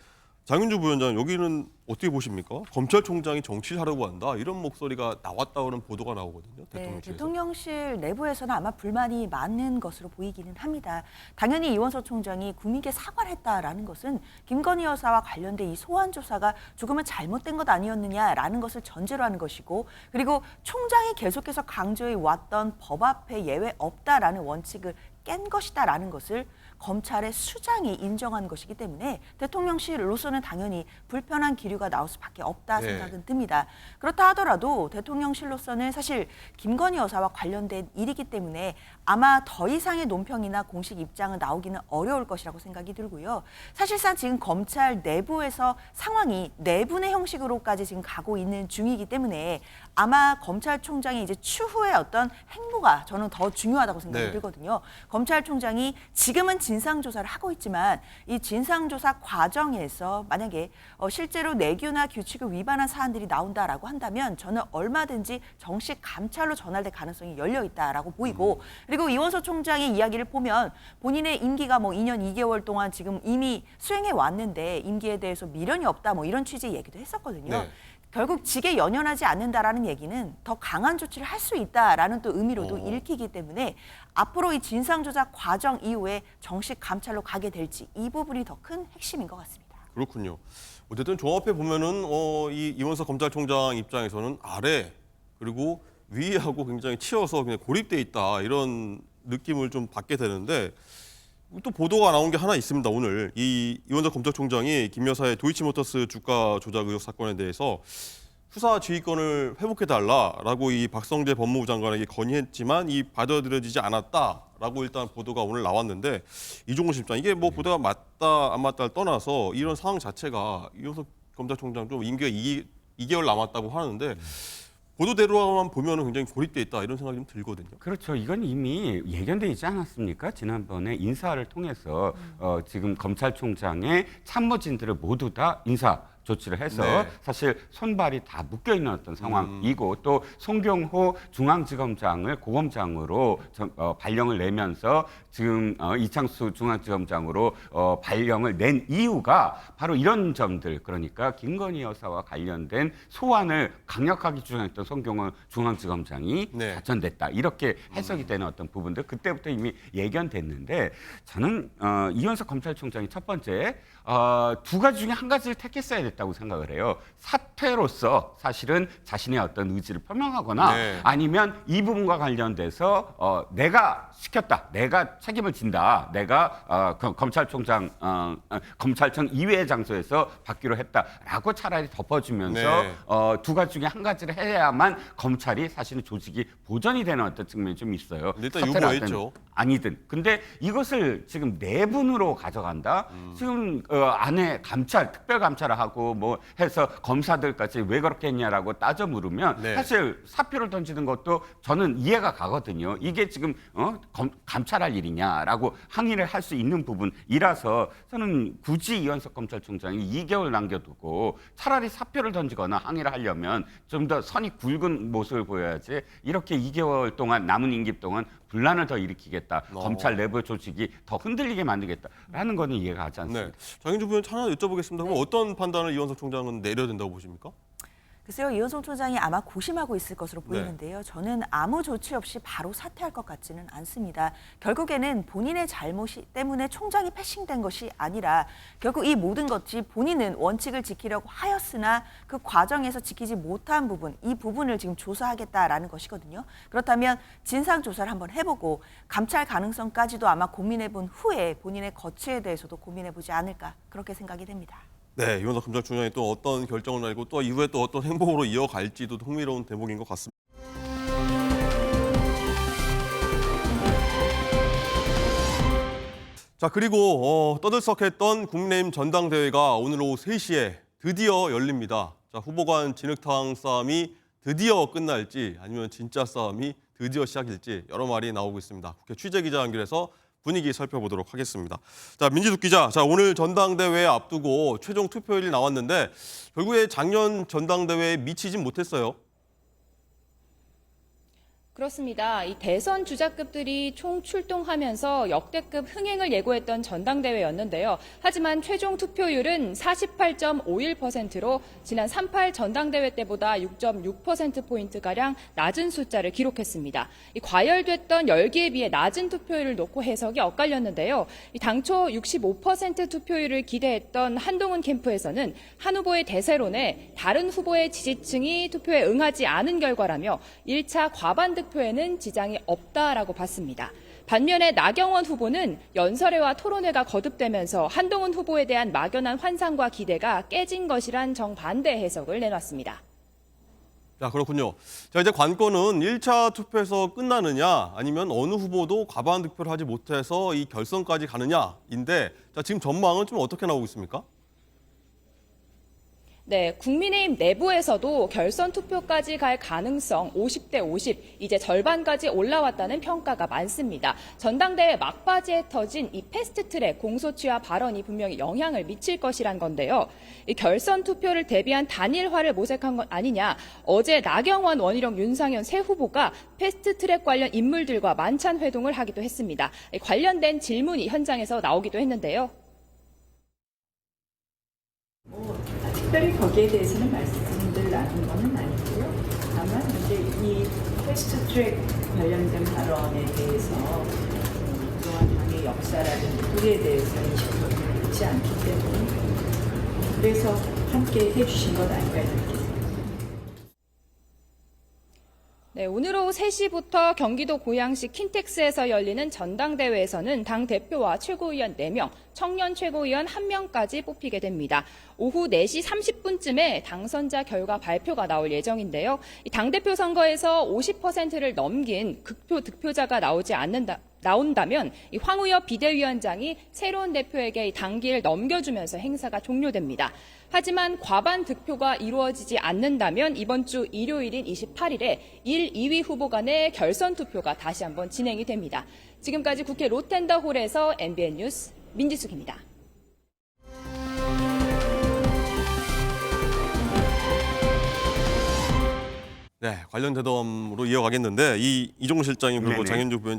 장윤주 부위원장 여기는 어떻게 보십니까? 검찰총장이 정치를 하려고 한다 이런 목소리가 나왔다는 보도가 나오거든요. 네, 대통령실에서. 대통령실 내부에서는 아마 불만이 많은 것으로 보이기는 합니다. 당연히 이원석 총장이 국민께 사과를 했다라는 것은 김건희 여사와 관련된 이 소환 조사가 조금은 잘못된 것 아니었느냐라는 것을 전제로 하는 것이고 그리고 총장이 계속해서 강조해 왔던 법 앞에 예외 없다라는 원칙을 깬 것이다라는 것을 검찰의 수장이 인정한 것이기 때문에 대통령실로서는 당연히 불편한 기류가 나올 수밖에 없다 네. 생각은 듭니다. 그렇다 하더라도 대통령실로서는 사실 김건희 여사와 관련된 일이기 때문에 아마 더 이상의 논평이나 공식 입장은 나오기는 어려울 것이라고 생각이 들고요. 사실상 지금 검찰 내부에서 상황이 내분의 형식으로까지 지금 가고 있는 중이기 때문에 아마 검찰총장의 이제 추후의 어떤 행보가 저는 더 중요하다고 생각이 네. 들거든요. 검찰총장이 지금은 진상조사를 하고 있지만 이 진상조사 과정에서 만약에 실제로 내규나 규칙을 위반한 사안들이 나온다라고 한다면 저는 얼마든지 정식 감찰로 전환될 가능성이 열려 있다라고 보이고 그리고 이원석 총장의 이야기를 보면 본인의 임기가 뭐 2년 2개월 동안 지금 이미 수행해 왔는데 임기에 대해서 미련이 없다 뭐 이런 취지의 얘기도 했었거든요. 네. 결국 직에 연연하지 않는다라는 얘기는 더 강한 조치를 할 수 있다라는 또 의미로도 읽히기 때문에 앞으로 이 진상조사 과정 이후에 정식 감찰로 가게 될지 이 부분이 더 큰 핵심인 것 같습니다. 그렇군요. 어쨌든 종합해 보면은 이 이원석 검찰총장 입장에서는 아래 그리고 위하고 굉장히 치여서 그냥 고립돼 있다 이런 느낌을 좀 받게 되는데 또 보도가 나온 게 하나 있습니다. 오늘 이 이원석 검찰총장이 김 여사의 도이치모터스 주가 조작 의혹 사건에 대해서 수사 지휘권을 회복해달라라고 이 박성재 법무부 장관에게 건의했지만 이 받아들여지지 않았다라고 일단 보도가 오늘 나왔는데 이종훈 실장 이게 뭐 보도가 맞다 안 맞다를 떠나서 이런 상황 자체가 이원석 검찰총장 좀 임기가 2개월 남았다고 하는데 보도대로만 보면은 굉장히 고립돼 있다 이런 생각이 좀 들거든요. 그렇죠. 이건 이미 예견돼 있지 않았습니까? 지난번에 인사를 통해서 지금 검찰총장의 참모진들을 모두 다 인사 조치를 해서 네. 사실 손발이 다 묶여 있는 어떤 상황이고 또 송경호 중앙지검장을 고검장으로 발령을 내면서 지금 이창수 중앙지검장으로 발령을 낸 이유가 바로 이런 점들 그러니까 김건희 여사와 관련된 소환을 강력하게 주장했던 송경호 중앙지검장이 네. 좌천됐다 이렇게 해석이 되는 어떤 부분들 그때부터 이미 예견됐는데 저는 이원석 검찰총장이 첫 번째 두 가지 중에 한 가지를 택했어야 됐다고 생각을 해요. 사퇴로서 사실은 자신의 어떤 의지를 표명하거나 네. 아니면 이 부분과 관련돼서 내가 시켰다, 내가 책임을 진다, 내가 검찰총장 검찰청 이외의 장소에서 받기로 했다라고 차라리 덮어주면서 네. 두 가지 중에 한 가지를 해야만 검찰이 사실은 조직이 보전이 되는 어떤 측면이 좀 있어요. 일단 사퇴를 하든 유보했죠. 아니든. 근데 이것을 지금 내분으로 가져간다. 지금 안에 감찰, 특별 감찰을 하고 뭐 해서 검사들까지 왜 그렇게 했냐라고 따져 물으면 네. 사실 사표를 던지는 것도 저는 이해가 가거든요. 이게 지금 감찰할 일이냐라고 항의를 할 수 있는 부분이라서 저는 굳이 이원석 검찰총장이 2개월 남겨두고 차라리 사표를 던지거나 항의를 하려면 좀 더 선이 굵은 모습을 보여야지 이렇게 2개월 동안 남은 임기 동안 분란을 더 일으키겠다. 검찰 내부 조직이 더 흔들리게 만들겠다라는 거는 이해가 가지 않습니다. 네. 장윤주 부위원 하나 여쭤보겠습니다. 그럼 어떤 판단을 이원석 총장은 내려야 된다고 보십니까? 글쎄요, 이현성 총장이 아마 고심하고 있을 것으로 보이는데요. 저는 아무 조치 없이 바로 사퇴할 것 같지는 않습니다. 결국에는 본인의 잘못 때문에 총장이 패싱된 것이 아니라 결국 이 모든 것이 본인은 원칙을 지키려고 하였으나 그 과정에서 지키지 못한 부분, 이 부분을 지금 조사하겠다라는 것이거든요. 그렇다면 진상 조사를 한번 해보고 감찰 가능성까지도 아마 고민해본 후에 본인의 거취에 대해서도 고민해보지 않을까 그렇게 생각이 됩니다. 네, 이원석 검찰총장이 또 어떤 결정을 내리고 또 이후에 또 어떤 행보로 이어갈지도 흥미로운 대목인 것 같습니다. 자, 그리고 떠들썩했던 국민의힘 전당대회가 오늘 오후 3시에 드디어 열립니다. 자, 후보간 진흙탕 싸움이 드디어 끝날지 아니면 진짜 싸움이 드디어 시작일지 여러 말이 나오고 있습니다. 국회 취재기자 연결해서 분위기 살펴보도록 하겠습니다. 자, 민지숙 기자, 자 오늘 전당대회 앞두고 최종 투표일이 나왔는데 결국에 작년 전당대회에 미치진 못했어요. 그렇습니다. 이 대선 주자급들이 총 출동하면서 역대급 흥행을 예고했던 전당대회였는데요. 하지만 최종 투표율은 48.51%로 지난 3.8 전당대회 때보다 6.6%포인트가량 낮은 숫자를 기록했습니다. 이 과열됐던 열기에 비해 낮은 투표율을 놓고 해석이 엇갈렸는데요. 이 당초 65% 투표율을 기대했던 한동훈 캠프에서는 한 후보의 대세론에 다른 후보의 지지층이 투표에 응하지 않은 결과라며 1차 과반 득표에는 지장이 없다라고 봤습니다. 반면에 나경원 후보는 연설회와 토론회가 거듭되면서 한동훈 후보에 대한 막연한 환상과 기대가 깨진 것이란 정반대 해석을 내놨습니다. 자, 그렇군요. 자, 이제 관건은 1차 투표에서 끝나느냐 아니면 어느 후보도 과반 득표를 하지 못해서 이 결선까지 가느냐인데 자, 지금 전망은 좀 어떻게 나오고 있습니까? 네, 국민의힘 내부에서도 결선 투표까지 갈 가능성 50대 50, 이제 절반까지 올라왔다는 평가가 많습니다. 전당대회 막바지에 터진 이 패스트트랙 공소취와 발언이 분명히 영향을 미칠 것이란 건데요. 이 결선 투표를 대비한 단일화를 모색한 건 아니냐. 어제 나경원, 원희룡, 윤상현 세 후보가 패스트트랙 관련 인물들과 만찬 회동을 하기도 했습니다. 관련된 질문이 현장에서 나오기도 했는데요. 특별히 거기에 대해서는 말씀들 나눈 것은 아니고요. 다만 이제 이 패스트트랙 관련된 발언에 대해서 그동안 당의 역사라든지 그에 대해서 인식이 있지 않기 때문에 그래서 함께 해주신 것 아닌가 이렇게 생각합니다. 네, 오늘 오후 3시부터 경기도 고양시 킨텍스에서 열리는 전당대회에서는 당대표와 최고위원 4명, 청년 최고위원 1명까지 뽑히게 됩니다. 오후 4시 30분쯤에 당선자 결과 발표가 나올 예정인데요. 이 당대표 선거에서 50%를 넘긴 극표 득표자가 나온다면 이 황우여 비대위원장이 새로운 대표에게 이 당기를 넘겨주면서 행사가 종료됩니다. 하지만 과반 득표가 이루어지지 않는다면 이번 주 일요일인 28일에 1, 2위 후보 간의 결선 투표가 다시 한번 진행이 됩니다. 지금까지 국회 로텐더홀에서 MBN 뉴스 민지숙입니다. 네, 관련 대담으로 이어가겠는데 이종훈 실장이 그리고 네네. 장윤주 부위원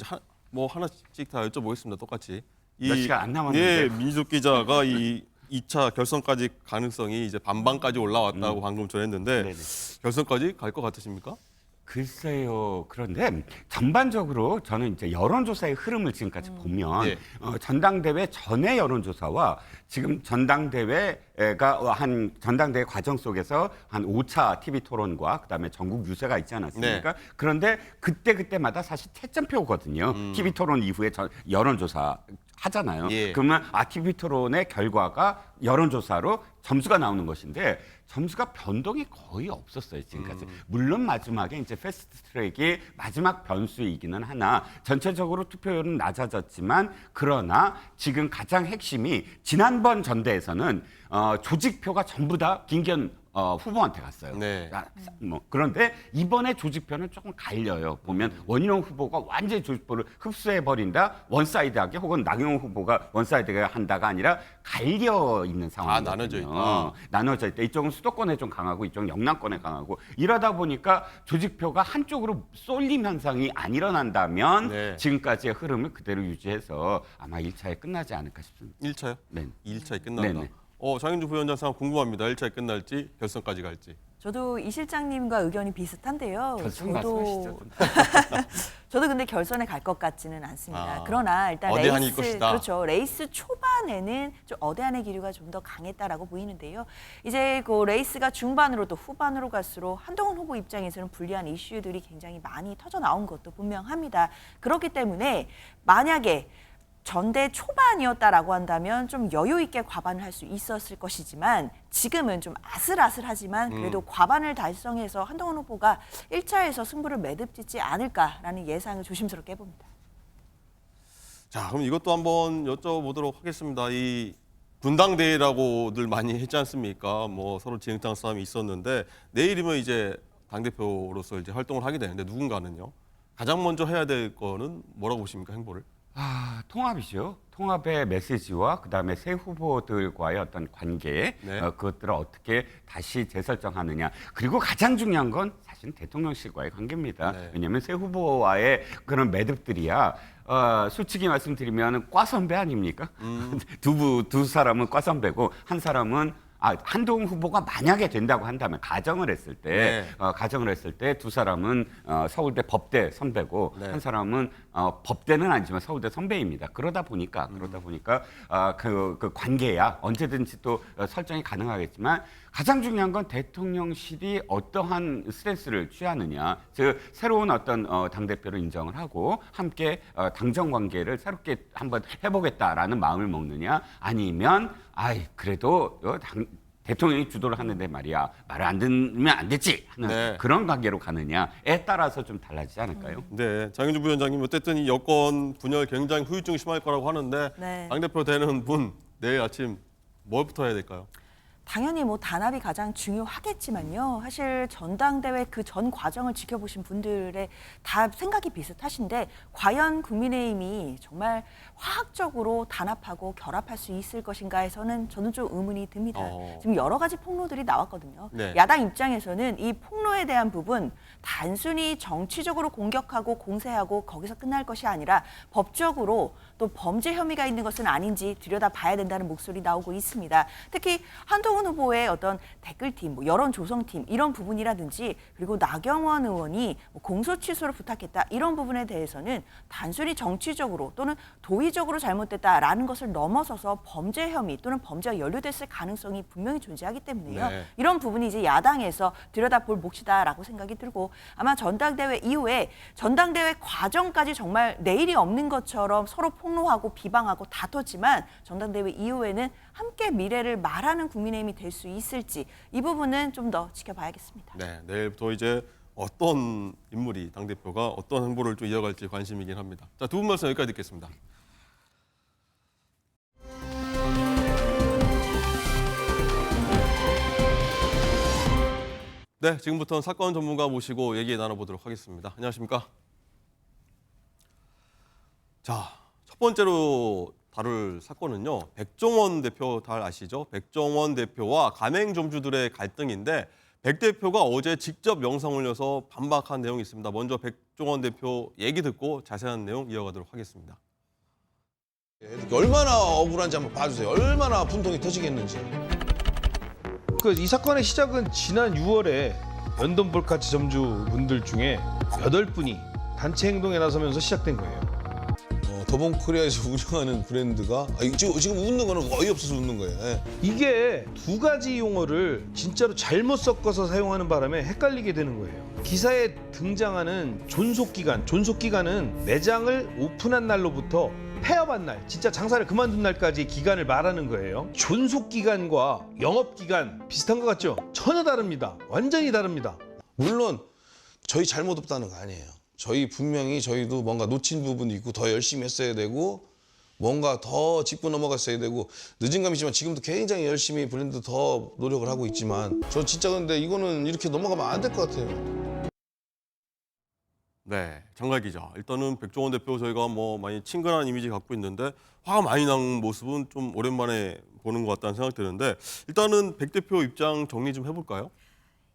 하나씩 다 여쭤보겠습니다. 똑같이. 몇 시간 안 남았는데. 예, 민지숙 기자가 이 2차 결선까지 가능성이 이제 반반까지 올라왔다고 방금 전했는데 네네. 결선까지 갈 것 같으십니까? 글쎄요. 그런데 전반적으로 저는 이제 여론조사의 흐름을 지금까지 보면 예. 전당대회 전의 여론조사와 지금 전당대회가 전당대회 과정 속에서 한 5차 TV 토론과 그다음에 전국 유세가 있지 않았습니까? 네. 그런데 그때마다 사실 채점표거든요. TV 토론 이후에 여론조사 하잖아요. 예. 그러면 TV 토론의 결과가 여론조사로 점수가 나오는 것인데 점수가 변동이 거의 없었어요, 지금까지. 물론 마지막에 이제 패스트트랙이 마지막 변수이기는 하나 전체적으로 투표율은 낮아졌지만 그러나 지금 가장 핵심이 지난번 전대에서는 조직표가 전부 다 후보한테 갔어요. 네. 그런데 이번에 조직표는 조금 갈려요. 보면 원희룡 후보가 완전히 조직표를 흡수해 버린다, 원사이드하게, 혹은 나경원 후보가 원사이드하게 한다가 아니라 갈려 있는 상황이거든요. 나눠져 있다. 나눠져 있다. 이쪽은 수도권에 좀 강하고 이쪽은 영남권에 강하고, 이러다 보니까 조직표가 한쪽으로 쏠림 현상이 안 일어난다면 네. 지금까지의 흐름을 그대로 유지해서 아마 1차에 끝나지 않을까 싶습니다. 1차요? 네. 2차에 끝난다. 네네. 장윤주 부위원장 상황 궁금합니다. 1차에 끝날지 결선까지 갈지. 저도 이 실장님과 의견이 비슷한데요. 결선 말씀하시죠. 저도 근데 결선에 갈 것 같지는 않습니다. 그러나 일단 어대한일 레이스, 것이다. 그렇죠. 레이스 초반에는 좀 어대한의 기류가 좀 더 강했다라고 보이는데요. 이제 그 레이스가 중반으로 또 후반으로 갈수록 한동훈 후보 입장에서는 불리한 이슈들이 굉장히 많이 터져 나온 것도 분명합니다. 그렇기 때문에 만약에 전대 초반이었다라고 한다면 좀 여유 있게 과반을 할 수 있었을 것이지만, 지금은 좀 아슬아슬하지만 그래도 과반을 달성해서 한동훈 후보가 1차에서 승부를 매듭짓지 않을까라는 예상을 조심스럽게 해봅니다. 자, 그럼 이것도 한번 여쭤보도록 하겠습니다. 이 분당대회라고들 많이 했지 않습니까? 뭐 서로 진흙탕 싸움이 있었는데, 내일이면 이제 당대표로서 이제 활동을 하게 되는데, 누군가는요, 가장 먼저 해야 될 거는 뭐라고 보십니까, 행보를? 통합이죠. 통합의 메시지와 그다음에 새 후보들과의 어떤 관계, 네. 그것들을 어떻게 다시 재설정하느냐. 그리고 가장 중요한 건 사실 대통령실과의 관계입니다. 네. 왜냐하면 새 후보와의 그런 매듭들이야. 솔직히 말씀드리면 과 선배 아닙니까? 두 사람은 과 선배고, 한 사람은 한동훈 후보가 만약에 된다고 한다면, 가정을 했을 때 두 사람은 서울대 법대 선배고, 네. 한 사람은 법대는 아니지만 서울대 선배입니다. 그러다 보니까 그 관계야 언제든지 또 설정이 가능하겠지만, 가장 중요한 건 대통령실이 어떠한 스탠스를 취하느냐, 즉 새로운 어떤 당대표를 인정을 하고 함께 당정 관계를 새롭게 한번 해보겠다라는 마음을 먹느냐, 아니면 그래도 대통령이 주도를 하는데 말이야, 말을 안 듣으면 안 됐지 하는 네. 그런 관계로 가느냐에 따라서 좀 달라지지 않을까요? 네, 장윤주 부위원장님, 어쨌든 이 여권 분열 굉장히 후유증이 심할 거라고 하는데, 네. 당대표 되는 분 내일 아침 뭘부터 해야 될까요? 당연히 뭐 단합이 가장 중요하겠지만요. 사실 전당대회 그 전 과정을 지켜보신 분들의 다 생각이 비슷하신데, 과연 국민의힘이 정말 화학적으로 단합하고 결합할 수 있을 것인가에서는 저는 좀 의문이 듭니다. 지금 여러 가지 폭로들이 나왔거든요. 네. 야당 입장에서는 이 폭로에 대한 부분 단순히 정치적으로 공격하고 공세하고 거기서 끝날 것이 아니라 법적으로 또 범죄 혐의가 있는 것은 아닌지 들여다봐야 된다는 목소리 나오고 있습니다. 특히 한동훈 후보의 어떤 댓글팀, 뭐 여론 조성팀 이런 부분이라든지, 그리고 나경원 의원이 뭐 공소 취소를 부탁했다 이런 부분에 대해서는 단순히 정치적으로 또는 도의적으로 잘못됐다라는 것을 넘어서서 범죄 혐의 또는 범죄가 연루됐을 가능성이 분명히 존재하기 때문에요. 네. 이런 부분이 이제 야당에서 들여다볼 몫이다라고 생각이 들고, 아마 전당대회 이후에 전당대회 과정까지 정말 내일이 없는 것처럼 서로 폭로하고 비방하고 다퉜지만, 전당대회 이후에는 함께 미래를 말하는 국민의힘이 될 수 있을지, 이 부분은 좀 더 지켜봐야겠습니다. 네, 내일부터 이제 어떤 인물이, 당대표가 어떤 행보를 좀 이어갈지 관심이긴 합니다. 자, 두 분 말씀 여기까지 듣겠습니다. 네, 지금부터는 사건 전문가 모시고 얘기 나눠보도록 하겠습니다. 안녕하십니까? 자, 첫 번째로 다룰 사건은요, 백종원 대표 잘 아시죠? 백종원 대표와 가맹점주들의 갈등인데, 백 대표가 어제 직접 영상 올려서 반박한 내용이 있습니다. 먼저 백종원 대표 얘기 듣고 자세한 내용 이어가도록 하겠습니다. 얼마나 억울한지 한번 봐주세요. 얼마나 분통이 터지겠는지. 이 사건의 시작은 지난 6월에 연돈볼카치 점주분들 중에 8분이 단체 행동에 나서면서 시작된 거예요. 더본코리아에서 운영하는 브랜드가 지금 웃는 거는 어이없어서 웃는 거예요. 예. 이게 두 가지 용어를 진짜로 잘못 섞어서 사용하는 바람에 헷갈리게 되는 거예요. 기사에 등장하는 존속기간은 매장을 오픈한 날로부터 폐업한 날, 진짜 장사를 그만둔 날까지 기간을 말하는 거예요. 존속기간과 영업기간 비슷한 것 같죠? 전혀 다릅니다. 완전히 다릅니다. 물론 저희 잘못 없다는 거 아니에요. 저희 분명히 저희도 뭔가 놓친 부분이 있고 더 열심히 했어야 되고 뭔가 더 짚고 넘어갔어야 되고 늦은 감이지만 지금도 굉장히 열심히 브랜드 더 노력을 하고 있지만 저 진짜 근데 이거는 이렇게 넘어가면 안 될 것 같아요. 네, 장갈 기자. 일단은 백종원 대표 저희가 뭐 많이 친근한 이미지 갖고 있는데 화가 많이 난 모습은 좀 오랜만에 보는 것 같다는 생각이 드는데 일단은 백 대표 입장 정리 좀 해볼까요?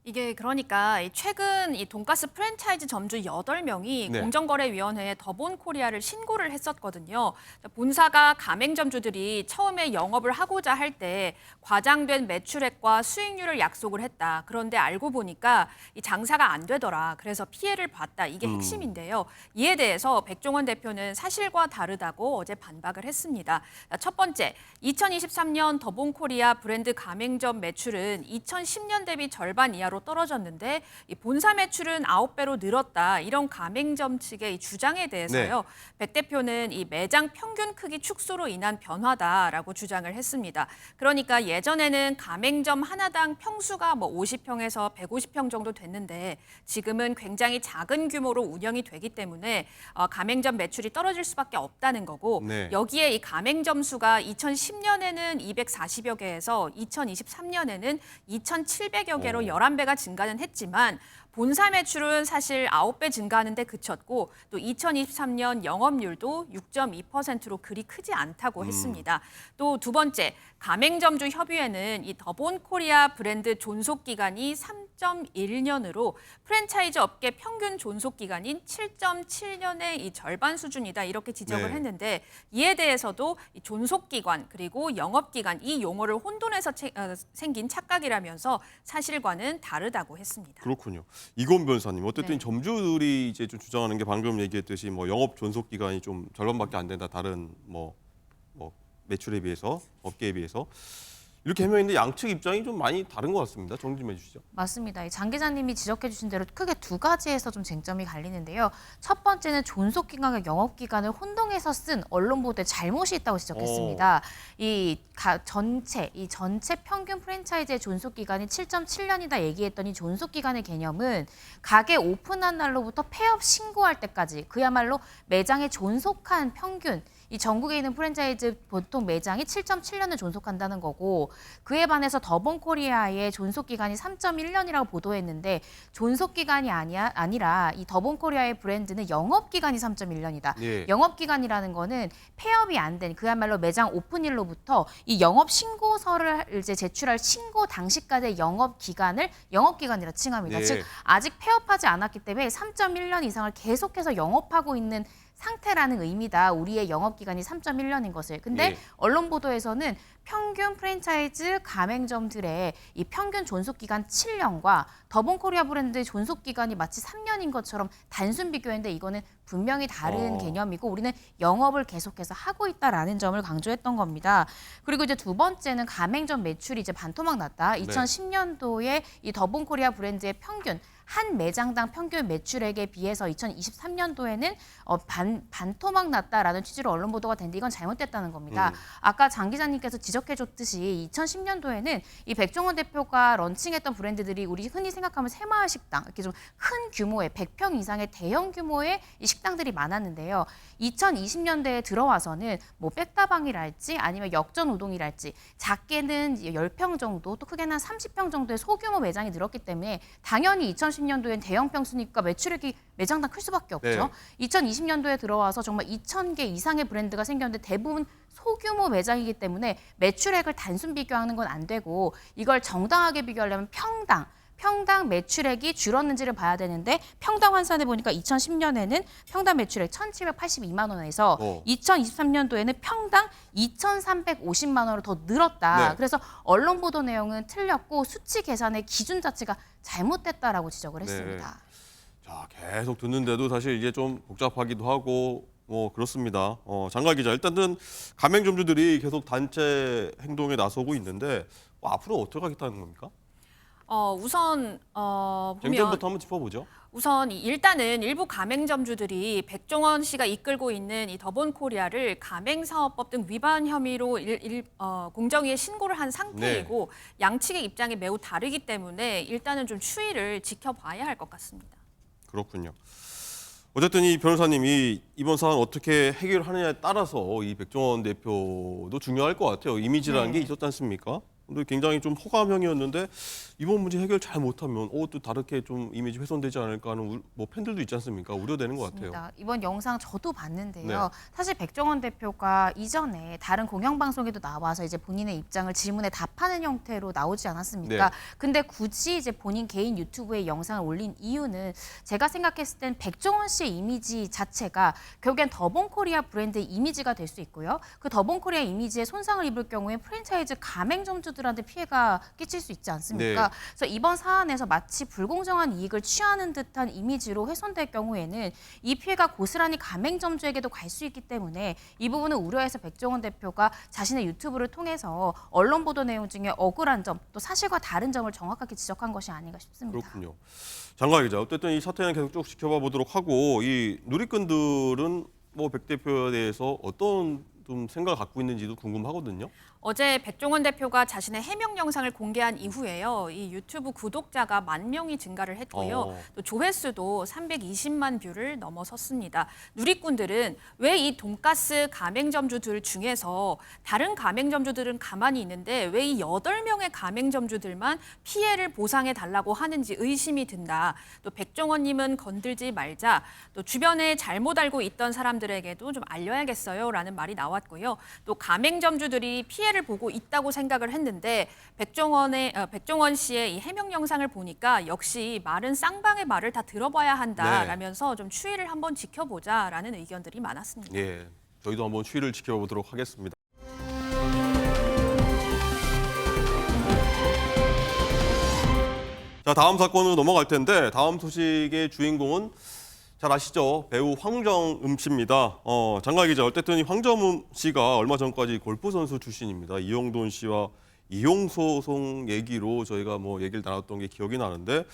이게 그러니까 최근 이 돈가스 프랜차이즈 점주 8명이 네. 공정거래위원회에 더본코리아를 신고를 했었거든요. 본사가 가맹점주들이 처음에 영업을 하고자 할 때 과장된 매출액과 수익률을 약속을 했다. 그런데 알고 보니까 이 장사가 안 되더라. 그래서 피해를 봤다. 이게 핵심인데요. 이에 대해서 백종원 대표는 사실과 다르다고 어제 반박을 했습니다. 첫 번째, 2023년 더본코리아 브랜드 가맹점 매출은 2010년 대비 절반 이하로 떨어졌는데 이 본사 매출은 9배로 늘었다. 이런 가맹점 측의 이 주장에 대해서요. 백 대표는 이 매장 평균 크기 축소로 인한 변화다라고 주장을 했습니다. 그러니까 예전에는 가맹점 하나당 평수가 뭐 50평에서 150평 정도 됐는데 지금은 굉장히 작은 규모로 운영이 되기 때문에 가맹점 매출이 떨어질 수밖에 없다는 거고 네. 여기에 이 가맹점 수가 2010년에는 240여 개에서 2023년에는 2,700여 개로 11배가 증가는 했지만 본사 매출은 사실 9배 증가하는 데 그쳤고 또 2023년 영업률도 6.2%로 그리 크지 않다고 했습니다. 또 두 번째, 가맹점주 협의회는 이 더본코리아 브랜드 존속 기간이 3.1년으로 프랜차이즈 업계 평균 존속 기간인 7.7년의 이 절반 수준이다 이렇게 지적을 네. 했는데 이에 대해서도 이 존속 기간 그리고 영업 기간 이 용어를 혼돈해서 생긴 착각이라면서 사실과는 다르다고 했습니다. 그렇군요. 이건 변호사님, 어쨌든 네. 점주들이 이제 좀 주장하는 게 방금 얘기했듯이 뭐 영업 존속 기간이 좀 절반밖에 안 된다. 다른 뭐 매출에 비해서 업계에 비해서 이렇게 해명했는데 양측 입장이 좀 많이 다른 것 같습니다. 정리 좀 해주시죠. 맞습니다. 이 장 기자님이 지적해 주신 대로 크게 두 가지에서 좀 쟁점이 갈리는데요. 첫 번째는 존속 기간과 영업 기간을 혼동해서 쓴 언론 보도에 잘못이 있다고 지적했습니다. 전체 평균 프랜차이즈의 존속 기간이 7.7년이다 얘기했더니 존속 기간의 개념은 가게 오픈한 날로부터 폐업 신고할 때까지 그야말로 매장의 존속한 평균 이 전국에 있는 프랜차이즈 보통 매장이 7.7년을 존속한다는 거고 그에 반해서 더본코리아의 존속기간이 3.1년이라고 보도했는데 존속기간이 아니라 이 더본코리아의 브랜드는 영업기간이 3.1년이다. 예. 영업기간이라는 거는 폐업이 안 된 그야말로 매장 오픈일로부터 이 영업신고서를 이제 제출할 신고 당시까지의 영업기간을 영업기간이라 칭합니다. 예. 즉 아직 폐업하지 않았기 때문에 3.1년 이상을 계속해서 영업하고 있는 상태라는 의미다. 우리의 영업기간이 3.1년인 것을. 근데 예. 언론 보도에서는 평균 프랜차이즈 가맹점들의 이 평균 존속기간 7년과 더본코리아 브랜드의 존속기간이 마치 3년인 것처럼 단순 비교했는데 이거는 분명히 다른 개념이고 우리는 영업을 계속해서 하고 있다라는 점을 강조했던 겁니다. 그리고 이제 두 번째는 가맹점 매출이 이제 반토막 났다. 2010년도에 이 더본코리아 브랜드의 평균 한 매장당 평균 매출액에 비해서 2023년도에는 반토막 났다라는 취지로 언론 보도가 됐는데 이건 잘못됐다는 겁니다. 아까 장 기자님께서 지적해줬듯이 2010년도에는 이 백종원 대표가 런칭했던 브랜드들이 우리 흔히 생각하면 새마을 식당 이렇게 좀 큰 규모의 100평 이상의 대형 규모의 이 식당들이 많았는데요. 2020년대에 들어와서는 뭐 백다방이랄지 아니면 역전우동이랄지 작게는 10평 정도 또 크게는 한 30평 정도의 소규모 매장이 늘었기 때문에 당연히 2010년도엔 대형평 수니까 매출액이 매장당 클 수밖에 없죠. 네. 2020년도에 들어와서 정말 2,000개 이상의 브랜드가 생겼는데 대부분 소규모 매장이기 때문에 매출액을 단순 비교하는 건 안 되고 이걸 정당하게 비교하려면 평당 매출액이 줄었는지를 봐야 되는데 평당 환산해 보니까 2010년에는 평당 매출액 1,782만 원에서 2023년도에는 평당 2,350만 원으로 더 늘었다. 네. 그래서 언론 보도 내용은 틀렸고 수치 계산의 기준 자체가 잘못됐다라고 지적을 했습니다. 자, 계속 듣는데도 사실 이게 좀 복잡하기도 하고 뭐 그렇습니다. 장갈 기자, 일단은 가맹점주들이 계속 단체 행동에 나서고 있는데 뭐 앞으로 어떻게 하겠다는 겁니까? 우선 보면 쟁점부터 한번 짚어보죠. 우선 일단은 일부 가맹점주들이 백종원 씨가 이끌고 있는 이 더본코리아를 가맹사업법 등 위반 혐의로 공정위에 신고를 한 상태이고 양측의 입장이 매우 다르기 때문에 일단은 좀 추이를 지켜봐야 할 것 같습니다. 그렇군요. 어쨌든 이 변호사님이 이번 사안 어떻게 해결하느냐에 따라서 이 백종원 대표도 중요할 것 같아요. 이미지라는 게 있었지 않습니까? 근데 굉장히 좀 호감형이었는데 이번 문제 해결 잘 못하면 또 다르게 좀 이미지 훼손되지 않을까 하는 뭐 팬들도 있지 않습니까? 우려되는 것 같아요. 맞습니다. 이번 영상 저도 봤는데요. 네. 사실 백종원 대표가 이전에 다른 공영방송에도 나와서 이제 본인의 입장을 질문에 답하는 형태로 나오지 않았습니까? 네. 근데 굳이 이제 본인 개인 유튜브에 영상을 올린 이유는 제가 생각했을 땐 백종원 씨의 이미지 자체가 결국엔 더본코리아 브랜드의 이미지가 될 수 있고요. 그 더본코리아 이미지에 손상을 입을 경우에 프랜차이즈 가맹점주들한테 피해가 끼칠 수 있지 않습니까? 네. 그래서 이번 사안에서 마치 불공정한 이익을 취하는 듯한 이미지로 훼손될 경우에는 이 피해가 고스란히 가맹점주에게도 갈 수 있기 때문에 이 부분을 우려해서 백종원 대표가 자신의 유튜브를 통해서 언론 보도 내용 중에 억울한 점, 또 사실과 다른 점을 정확하게 지적한 것이 아닌가 싶습니다. 그렇군요. 장관 기자, 어쨌든 이 사태는 계속 쭉 지켜봐 보도록 하고 이 누리꾼들은 뭐 백 대표에 대해서 어떤 좀 생각을 갖고 있는지도 궁금하거든요. 어제 백종원 대표가 자신의 해명 영상을 공개한 이후에요. 이 유튜브 구독자가 10,000명이 증가를 했고요. 또 조회수도 320만 뷰를 넘어섰습니다. 누리꾼들은 왜 이 돈가스 가맹점주들 중에서 다른 가맹점주들은 가만히 있는데 왜 이 8명의 가맹점주들만 피해를 보상해 달라고 하는지 의심이 든다. 또 백종원님은 건들지 말자. 또 주변에 잘못 알고 있던 사람들에게도 좀 알려야겠어요라는 말이 나왔고요. 또 가맹점주들이 피해를 보고 있다고 생각을 했는데 백종원 씨의 이 해명 영상을 보니까 역시 말은 쌍방의 말을 다 들어봐야 한다라면서 좀 추이를 한번 지켜보자라는 의견들이 많았습니다. 예, 저희도 한번 추이를 지켜보도록 하겠습니다. 자, 다음 사건으로 넘어갈 텐데 다음 소식의 주인공은 잘 아시죠? 배우 황정음 씨입니다. 장관 기자, 어쨌든 이 황정음 씨가 얼마 전까지 골프 선수 출신입니다. 이용돈 씨와 이용 소송 얘기로 저희가 뭐 얘기를 나눴던 게 기억이 나는데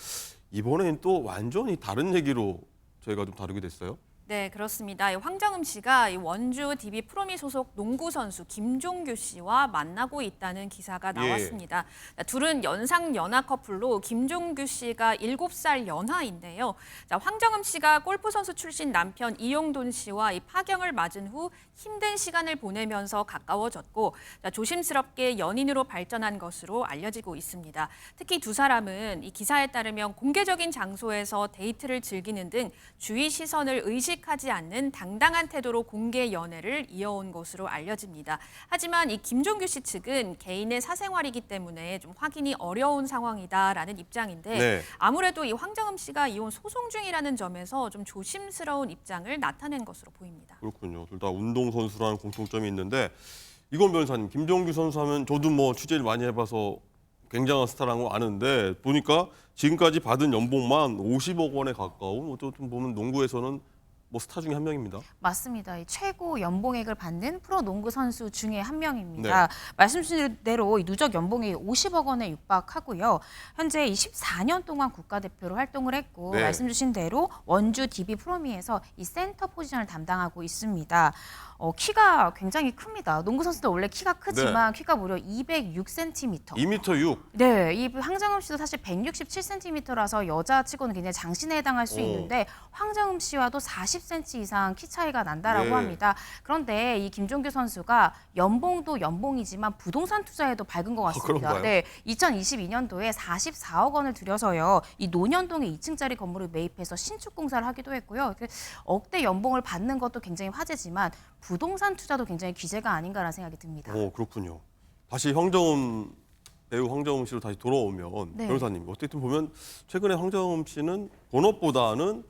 이번엔 또 완전히 다른 얘기로 저희가 좀 다루게 됐어요. 네, 그렇습니다. 이 황정음 씨가 이 원주 DB 프로미 소속 농구 선수 김종규 씨와 만나고 있다는 기사가 나왔습니다. 둘은 연상 연하 커플로 김종규 씨가 7살 연하인데요. 자, 황정음 씨가 골프 선수 출신 남편 이용돈 씨와 이 파경을 맞은 후 힘든 시간을 보내면서 가까워졌고 조심스럽게 연인으로 발전한 것으로 알려지고 있습니다. 특히 두 사람은 이 기사에 따르면 공개적인 장소에서 데이트를 즐기는 등 주위 시선을 의식하지 않는 당당한 태도로 공개 연애를 이어온 것으로 알려집니다. 하지만 이 김종규 씨 측은 개인의 사생활이기 때문에 좀 확인이 어려운 상황이다라는 입장인데 네. 아무래도 이 황정음 씨가 이혼 소송 중이라는 점에서 좀 조심스러운 입장을 나타낸 것으로 보입니다. 그렇군요. 둘 다 운동선수라는 공통점이 있는데 이건 변호사님, 김종규 선수 하면 저도 뭐 취재를 많이 해봐서 굉장한 스타라는 거 아는데 보니까 지금까지 받은 연봉만 50억 원에 가까운 어쨌든 보면 농구에서는 뭐 스타 중에 한 명입니다. 맞습니다. 이 최고 연봉액을 받는 프로 농구 선수 중에 한 명입니다. 말씀 주신 대로 이 누적 연봉이 50억 원에 육박하고요. 현재 24년 동안 국가대표로 활동을 했고 말씀 주신 대로 원주 DB 프로미에서 이 센터 포지션을 담당하고 있습니다. 키가 굉장히 큽니다. 농구 선수도 원래 키가 크지만 키가 무려 206cm. 2m 6. 네, 이 황정음 씨도 사실 167cm라서 여자치고는 굉장히 장신에 해당할 수 있는데 황정음 씨와도 40cm 이상 키 차이가 난다라고 합니다. 그런데 이 김종규 선수가 연봉도 연봉이지만 부동산 투자에도 밝은 것 같습니다. 네, 2022년도에 44억 원을 들여서요. 이 논현동에 2층짜리 건물을 매입해서 신축 공사를 하기도 했고요. 억대 연봉을 받는 것도 굉장히 화제지만 부동산 투자도 굉장히 기재가 아닌가라는 생각이 듭니다. 그렇군요. 다시 배우 황정음 씨로 다시 돌아오면 변호사님, 어쨌든 보면 최근에 황정음 씨는 본업보다는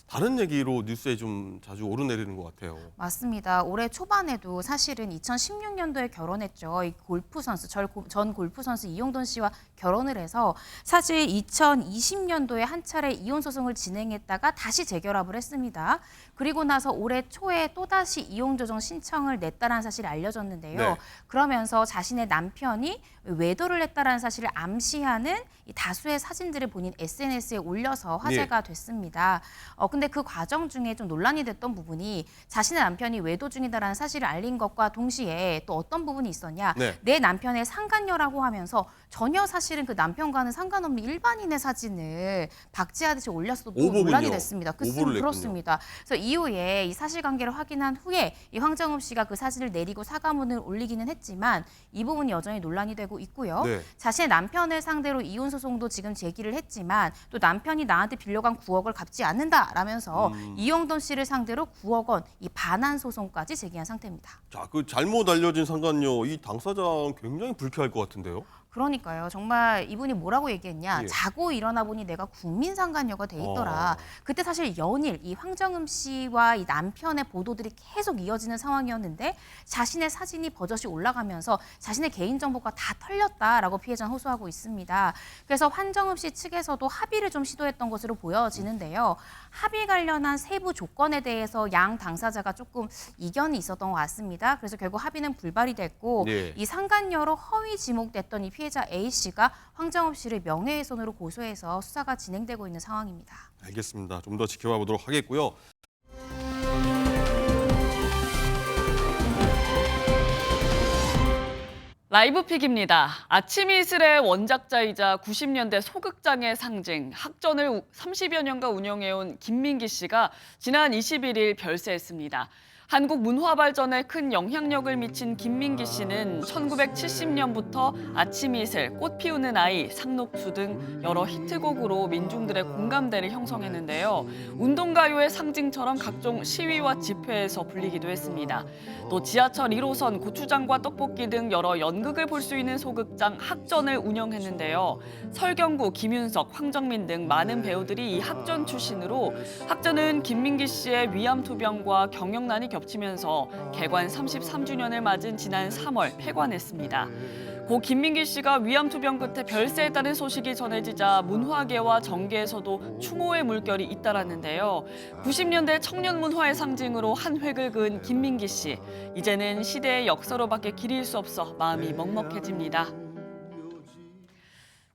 다른 얘기로 뉴스에 좀 자주 오르내리는 것 같아요. 맞습니다. 올해 초반에도 사실은 2016년도에 결혼했죠. 이 골프 선수, 전 골프 선수 이용돈 씨와 결혼을 해서 사실 2020년도에 한 차례 이혼 소송을 진행했다가 다시 재결합을 했습니다. 그리고 나서 올해 초에 또다시 이혼 조정 신청을 냈다는 사실이 알려졌는데요. 그러면서 자신의 남편이 외도를 했다는 사실을 암시하는 이 다수의 사진들을 본인 SNS에 올려서 화제가 됐습니다. 근데 그 과정 중에 좀 논란이 됐던 부분이 자신의 남편이 외도 중이다라는 사실을 알린 것과 동시에 또 어떤 부분이 있었냐. 네. 내 남편의 상간녀라고 하면서 전혀 사실은 그 남편과는 상관없는 일반인의 사진을 박제하듯이 올렸어도 또 오보군요. 논란이 됐습니다. 오보를 냈군요. 그렇습니다. 그래서 이후에 이 사실관계를 확인한 후에 이 황정읍 씨가 그 사진을 내리고 사과문을 올리기는 했지만 이 부분이 여전히 논란이 되고 있고요. 네. 자신의 남편을 상대로 이혼 소송도 지금 제기를 했지만 또 남편이 나한테 빌려간 9억을 갚지 않는다라면서 이영돈 씨를 상대로 9억 원 이 반환 소송까지 제기한 상태입니다. 자, 그 잘못 알려진 상간녀 이 당사자 굉장히 불쾌할 것 같은데요. 그러니까요. 정말 이분이 뭐라고 얘기했냐. 예. 자고 일어나 보니 내가 국민상간녀가 돼 있더라. 그때 사실 연일 이 황정음 씨와 이 남편의 보도들이 계속 이어지는 상황이었는데 자신의 사진이 버젓이 올라가면서 자신의 개인정보가 다 털렸다라고 피해자는 호소하고 있습니다. 그래서 황정음 씨 측에서도 합의를 좀 시도했던 것으로 보여지는데요. 합의 관련한 세부 조건에 대해서 양 당사자가 조금 이견이 있었던 것 같습니다. 그래서 결국 합의는 불발이 됐고 네. 이 상간녀로 허위 지목됐던 이 피해자 A 씨가 황정읍 씨를 명예훼손으로 고소해서 수사가 진행되고 있는 상황입니다. 알겠습니다. 좀 더 지켜봐 보도록 하겠고요. 라이브픽입니다. 아침 이슬의 원작자이자 90년대 소극장의 상징, 학전을 30여 년간 운영해온 김민기 씨가 지난 21일 별세했습니다. 한국 문화 발전에 큰 영향력을 미친 김민기 씨는 1970년부터 아침 이슬, 꽃 피우는 아이, 상록수 등 여러 히트곡으로 민중들의 공감대를 형성했는데요. 운동가요의 상징처럼 각종 시위와 집회에서 불리기도 했습니다. 또 지하철 1호선, 고추장과 떡볶이 등 여러 연극을 볼 수 있는 소극장 학전을 운영했는데요. 설경구, 김윤석, 황정민 등 많은 배우들이 이 학전 출신으로 학전은 김민기 씨의 위암투병과 경영난이 겹치면서 개관 33주년을 맞은 지난 3월 폐관했습니다. 고 김민기 씨가 위암투병 끝에 별세했다는 소식이 전해지자 문화계와 정계에서도 추모의 물결이 잇따랐는데요. 90년대 청년 문화의 상징으로 한 획을 그은 김민기 씨. 이제는 시대의 역사로밖에 길일 수 없어 마음이 먹먹해집니다.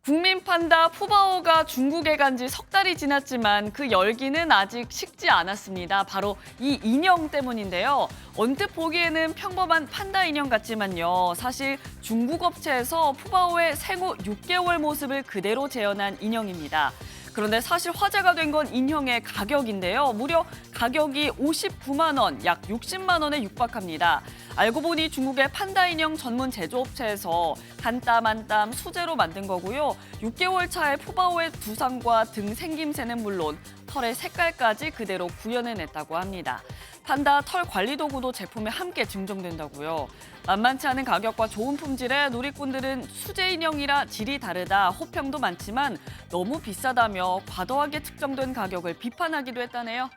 국민 판다 푸바오가 중국에 간 지 석 달이 지났지만 그 열기는 아직 식지 않았습니다. 바로 이 인형 때문인데요. 언뜻 보기에는 평범한 판다 인형 같지만요. 사실 중국 업체에서 푸바오의 생후 6개월 모습을 그대로 재현한 인형입니다. 그런데 사실 화제가 된 건 인형의 가격인데요. 무려 가격이 59만 원, 약 60만 원에 육박합니다. 알고 보니 중국의 판다 인형 전문 제조업체에서 한 땀 한 땀 수제로 만든 거고요. 6개월 차의 푸바오의 두상과 등 생김새는 물론 털의 색깔까지 그대로 구현해냈다고 합니다. 판다 털 관리 도구도 제품에 함께 증정된다고요. 만만치 않은 가격과 좋은 품질에 누리꾼들은 수제 인형이라 질이 다르다 호평도 많지만 너무 비싸다며 과도하게 측정된 가격을 비판하기도 했다네요.